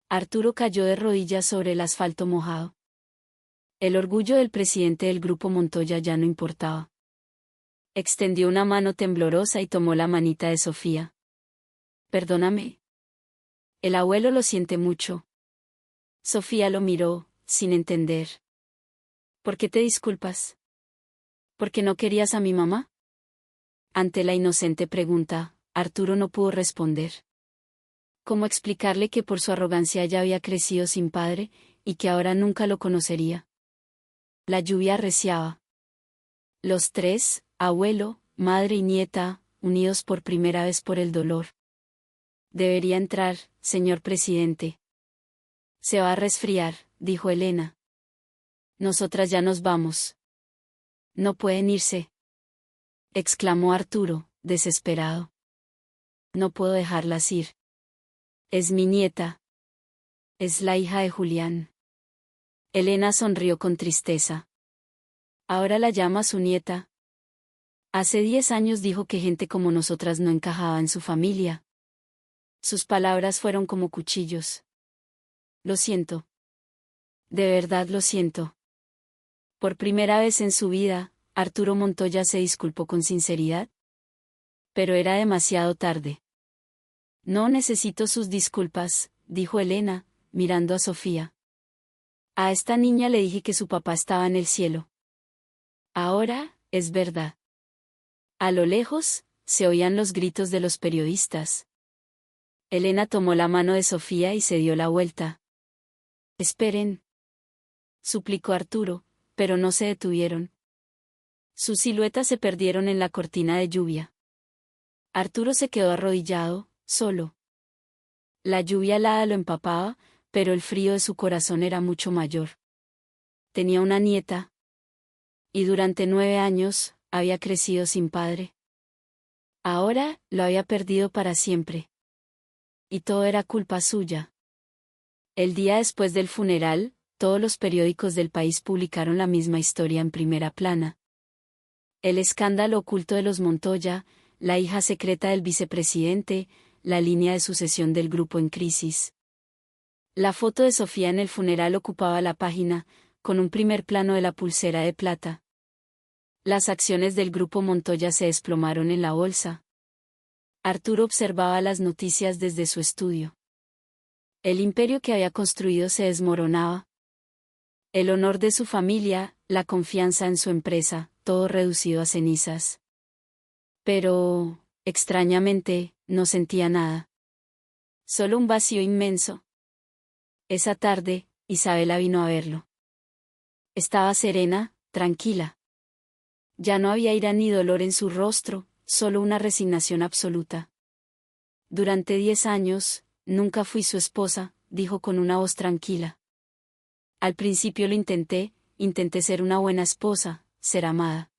Arturo cayó de rodillas sobre el asfalto mojado. El orgullo del presidente del grupo Montoya ya no importaba. Extendió una mano temblorosa y tomó la manita de Sofía. «Perdóname. El abuelo lo siente mucho». Sofía lo miró, sin entender. «¿Por qué te disculpas? ¿Por qué no querías a mi mamá?». Ante la inocente pregunta, Arturo no pudo responder. ¿Cómo explicarle que por su arrogancia ella había crecido sin padre, y que ahora nunca lo conocería? La lluvia arreciaba. Los tres, abuelo, madre y nieta, unidos por primera vez por el dolor. «Debería entrar, señor presidente». «Se va a resfriar», dijo Elena. «Nosotras ya nos vamos». «No pueden irse», exclamó Arturo, desesperado. «No puedo dejarlas ir. Es mi nieta. Es la hija de Julián». Elena sonrió con tristeza. «¿Ahora la llama su nieta?». «Hace 10 años dijo que gente como nosotras no encajaba en su familia». Sus palabras fueron como cuchillos. «Lo siento. De verdad lo siento». Por primera vez en su vida, Arturo Montoya se disculpó con sinceridad. Pero era demasiado tarde. «No necesito sus disculpas», dijo Elena, mirando a Sofía. A esta niña le dije que su papá estaba en el cielo. Ahora, es verdad. A lo lejos, se oían los gritos de los periodistas. Elena tomó la mano de Sofía y se dio la vuelta. Esperen, suplicó Arturo, pero no se detuvieron. Sus siluetas se perdieron en la cortina de lluvia. Arturo se quedó arrodillado, solo. La lluvia helada lo empapaba, pero el frío de su corazón era mucho mayor. Tenía una nieta. Y durante 9 años, había crecido sin padre. Ahora, lo había perdido para siempre. Y todo era culpa suya. El día después del funeral, todos los periódicos del país publicaron la misma historia en primera plana. El escándalo oculto de los Montoya, la hija secreta del vicepresidente, la línea de sucesión del grupo en crisis. La foto de Sofía en el funeral ocupaba la página, con un primer plano de la pulsera de plata. Las acciones del grupo Montoya se desplomaron en la bolsa. Arturo observaba las noticias desde su estudio. El imperio que había construido se desmoronaba. El honor de su familia, la confianza en su empresa, todo reducido a cenizas. Pero, extrañamente, no sentía nada. Solo un vacío inmenso. Esa tarde, Isabela vino a verlo. Estaba serena, tranquila. Ya no había ira ni dolor en su rostro, solo una resignación absoluta. Durante 10 años, nunca fui su esposa, dijo con una voz tranquila. Al principio lo intenté ser una buena esposa, ser amada.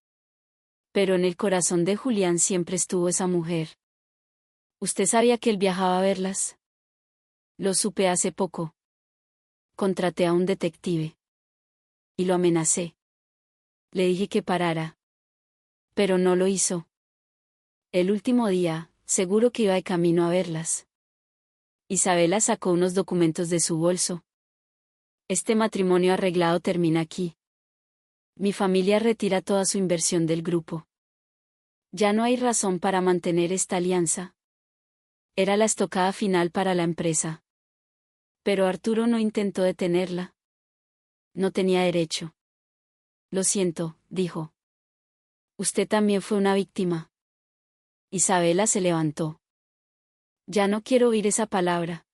Pero en el corazón de Julián siempre estuvo esa mujer. ¿Usted sabía que él viajaba a verlas? Lo supe hace poco. Contraté a un detective. Y lo amenacé. Le dije que parara. Pero no lo hizo. El último día, seguro que iba de camino a verlas. Isabela sacó unos documentos de su bolso. Este matrimonio arreglado termina aquí. Mi familia retira toda su inversión del grupo. Ya no hay razón para mantener esta alianza. Era la estocada final para la empresa. Pero Arturo no intentó detenerla. No tenía derecho. Lo siento, dijo. Usted también fue una víctima. Isabela se levantó. Ya no quiero oír esa palabra.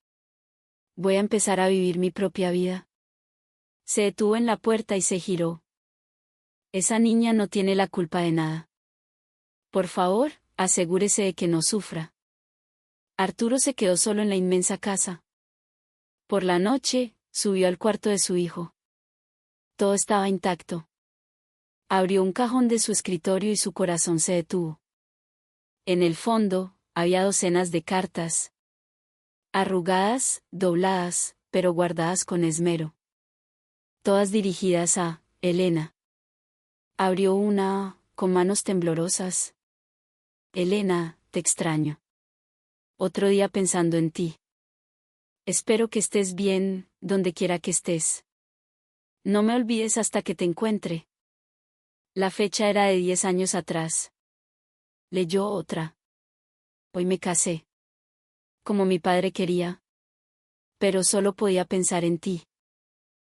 Voy a empezar a vivir mi propia vida. Se detuvo en la puerta y se giró. Esa niña no tiene la culpa de nada. Por favor, asegúrese de que no sufra. Arturo se quedó solo en la inmensa casa. Por la noche, subió al cuarto de su hijo. Todo estaba intacto. Abrió un cajón de su escritorio y su corazón se detuvo. En el fondo, había docenas de cartas. Arrugadas, dobladas, pero guardadas con esmero. Todas dirigidas a Elena. Abrió una, con manos temblorosas. Elena, te extraño. Otro día pensando en ti. Espero que estés bien, donde quiera que estés. No me olvides hasta que te encuentre. La fecha era de 10 años atrás. Leyó otra. Hoy me casé. Como mi padre quería. Pero solo podía pensar en ti.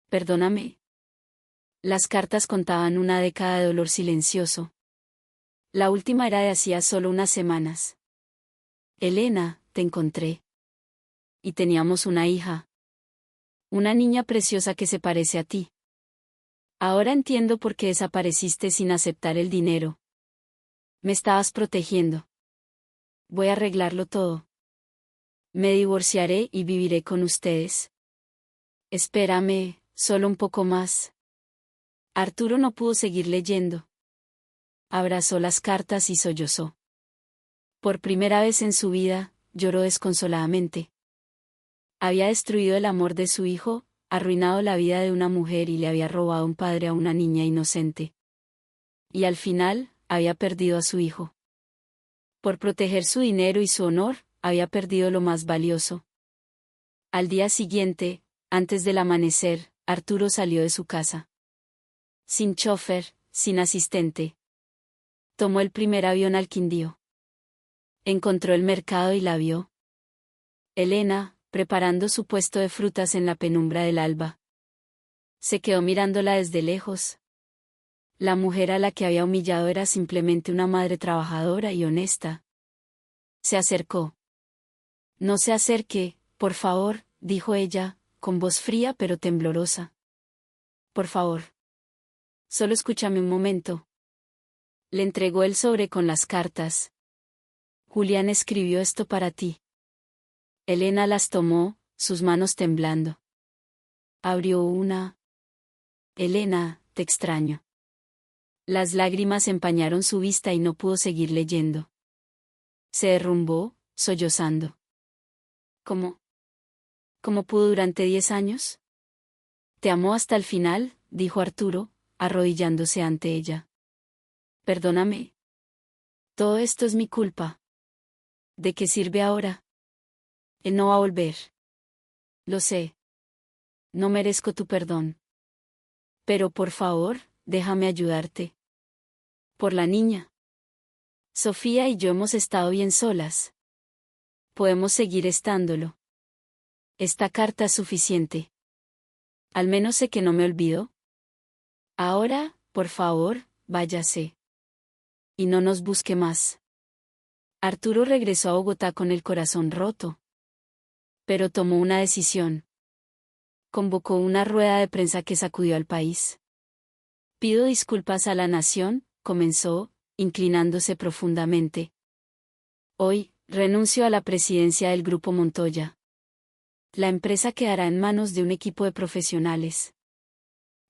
Perdóname. Las cartas contaban una década de dolor silencioso. La última era de hacía solo unas semanas. Elena, te encontré. Y teníamos una hija. Una niña preciosa que se parece a ti. Ahora entiendo por qué desapareciste sin aceptar el dinero. Me estabas protegiendo. Voy a arreglarlo todo. Me divorciaré y viviré con ustedes. Espérame, solo un poco más. Arturo no pudo seguir leyendo. Abrazó las cartas y sollozó. Por primera vez en su vida, lloró desconsoladamente. Había destruido el amor de su hijo, arruinado la vida de una mujer y le había robado un padre a una niña inocente. Y al final, había perdido a su hijo. Por proteger su dinero y su honor, había perdido lo más valioso. Al día siguiente, antes del amanecer, Arturo salió de su casa. Sin chofer, sin asistente. Tomó el primer avión al Quindío. Encontró el mercado y la vio. Elena, preparando su puesto de frutas en la penumbra del alba. Se quedó mirándola desde lejos. La mujer a la que había humillado era simplemente una madre trabajadora y honesta. Se acercó. No se acerque, por favor, dijo ella, con voz fría pero temblorosa. Por favor. Solo escúchame un momento. Le entregó el sobre con las cartas. Julián escribió esto para ti. Elena las tomó, sus manos temblando. Abrió una. Elena, te extraño. Las lágrimas empañaron su vista y no pudo seguir leyendo. Se derrumbó, sollozando. ¿Cómo? ¿Cómo pudo durante 10 años? Te amó hasta el final, dijo Arturo, arrodillándose ante ella. Perdóname. Todo esto es mi culpa. ¿De qué sirve ahora? Él no va a volver. Lo sé. No merezco tu perdón. Pero por favor, déjame ayudarte. Por la niña. Sofía y yo hemos estado bien solas. Podemos seguir estándolo. Esta carta es suficiente. Al menos sé que no me olvido. Ahora, por favor, váyase. Y no nos busque más. Arturo regresó a Bogotá con el corazón roto. Pero tomó una decisión. Convocó una rueda de prensa que sacudió al país. Pido disculpas a la nación, comenzó, inclinándose profundamente. Hoy, renuncio a la presidencia del Grupo Montoya. La empresa quedará en manos de un equipo de profesionales.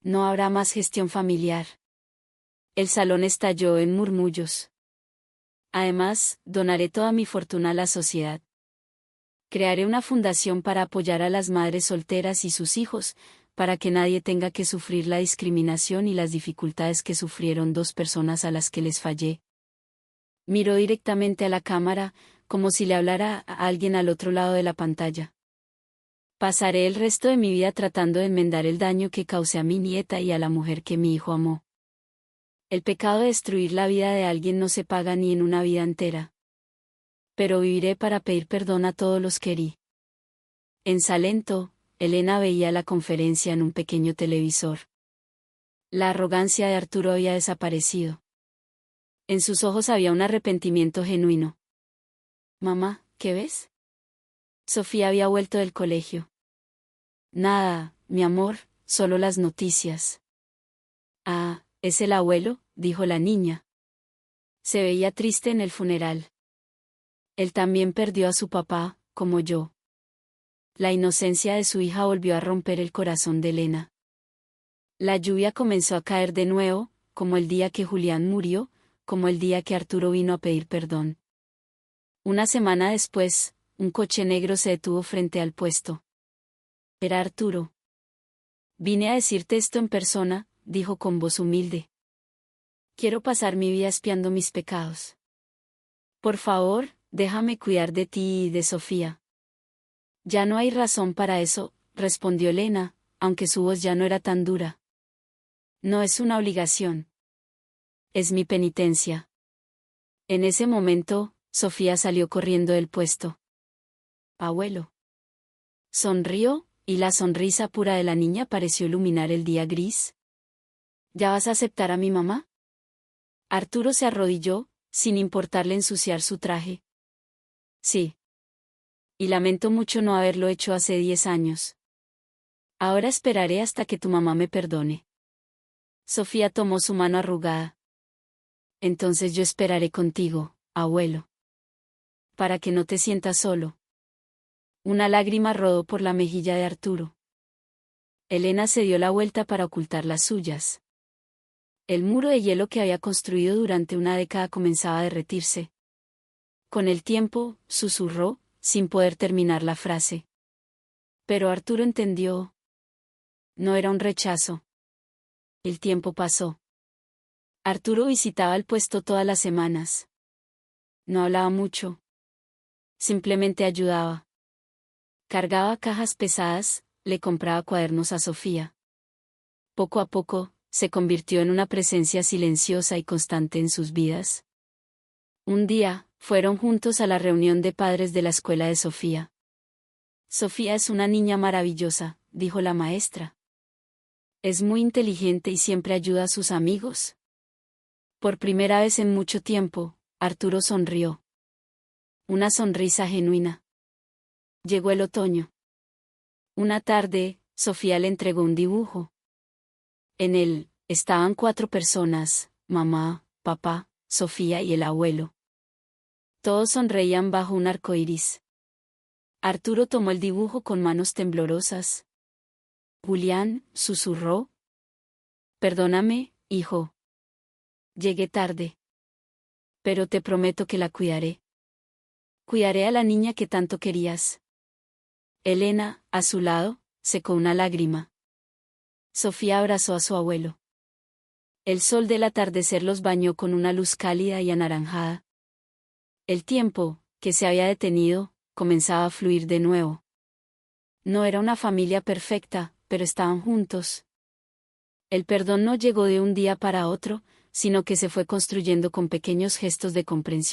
No habrá más gestión familiar. El salón estalló en murmullos. Además, donaré toda mi fortuna a la sociedad. Crearé una fundación para apoyar a las madres solteras y sus hijos, para que nadie tenga que sufrir la discriminación y las dificultades que sufrieron 2 personas a las que les fallé. Miró directamente a la cámara, como si le hablara a alguien al otro lado de la pantalla. Pasaré el resto de mi vida tratando de enmendar el daño que causé a mi nieta y a la mujer que mi hijo amó. El pecado de destruir la vida de alguien no se paga ni en una vida entera. Pero viviré para pedir perdón a todos los que herí. En Salento, Elena veía la conferencia en un pequeño televisor. La arrogancia de Arturo había desaparecido. En sus ojos había un arrepentimiento genuino. Mamá, ¿qué ves? Sofía había vuelto del colegio. Nada, mi amor, solo las noticias. Ah, ¿es el abuelo?, dijo la niña. Se veía triste en el funeral. Él también perdió a su papá, como yo. La inocencia de su hija volvió a romper el corazón de Elena. La lluvia comenzó a caer de nuevo, como el día que Julián murió, como el día que Arturo vino a pedir perdón. Una semana después, un coche negro se detuvo frente al puesto. Era Arturo. Vine a decirte esto en persona, dijo con voz humilde. Quiero pasar mi vida espiando mis pecados. Por favor, déjame cuidar de ti y de Sofía. Ya no hay razón para eso, respondió Elena, aunque su voz ya no era tan dura. No es una obligación. Es mi penitencia. En ese momento, Sofía salió corriendo del puesto. Abuelo. Sonrió, y la sonrisa pura de la niña pareció iluminar el día gris. ¿Ya vas a aceptar a mi mamá? Arturo se arrodilló, sin importarle ensuciar su traje. Sí. Y lamento mucho no haberlo hecho hace 10 años. Ahora esperaré hasta que tu mamá me perdone. Sofía tomó su mano arrugada. Entonces yo esperaré contigo, abuelo. Para que no te sientas solo. Una lágrima rodó por la mejilla de Arturo. Elena se dio la vuelta para ocultar las suyas. El muro de hielo que había construido durante una década comenzaba a derretirse. Con el tiempo, susurró, sin poder terminar la frase. Pero Arturo entendió. No era un rechazo. El tiempo pasó. Arturo visitaba el puesto todas las semanas. No hablaba mucho. Simplemente ayudaba. Cargaba cajas pesadas, le compraba cuadernos a Sofía. Poco a poco, se convirtió en una presencia silenciosa y constante en sus vidas. Un día, fueron juntos a la reunión de padres de la escuela de Sofía. Sofía es una niña maravillosa, dijo la maestra. Es muy inteligente y siempre ayuda a sus amigos. Por primera vez en mucho tiempo, Arturo sonrió. Una sonrisa genuina. Llegó el otoño. Una tarde, Sofía le entregó un dibujo. En él, estaban 4 personas, mamá, papá, Sofía y el abuelo. Todos sonreían bajo un arco iris. Arturo tomó el dibujo con manos temblorosas. Julián, susurró. Perdóname, hijo. Llegué tarde. Pero te prometo que la cuidaré. Cuidaré a la niña que tanto querías. Elena, a su lado, secó una lágrima. Sofía abrazó a su abuelo. El sol del atardecer los bañó con una luz cálida y anaranjada. El tiempo, que se había detenido, comenzaba a fluir de nuevo. No era una familia perfecta, pero estaban juntos. El perdón no llegó de un día para otro, sino que se fue construyendo con pequeños gestos de comprensión.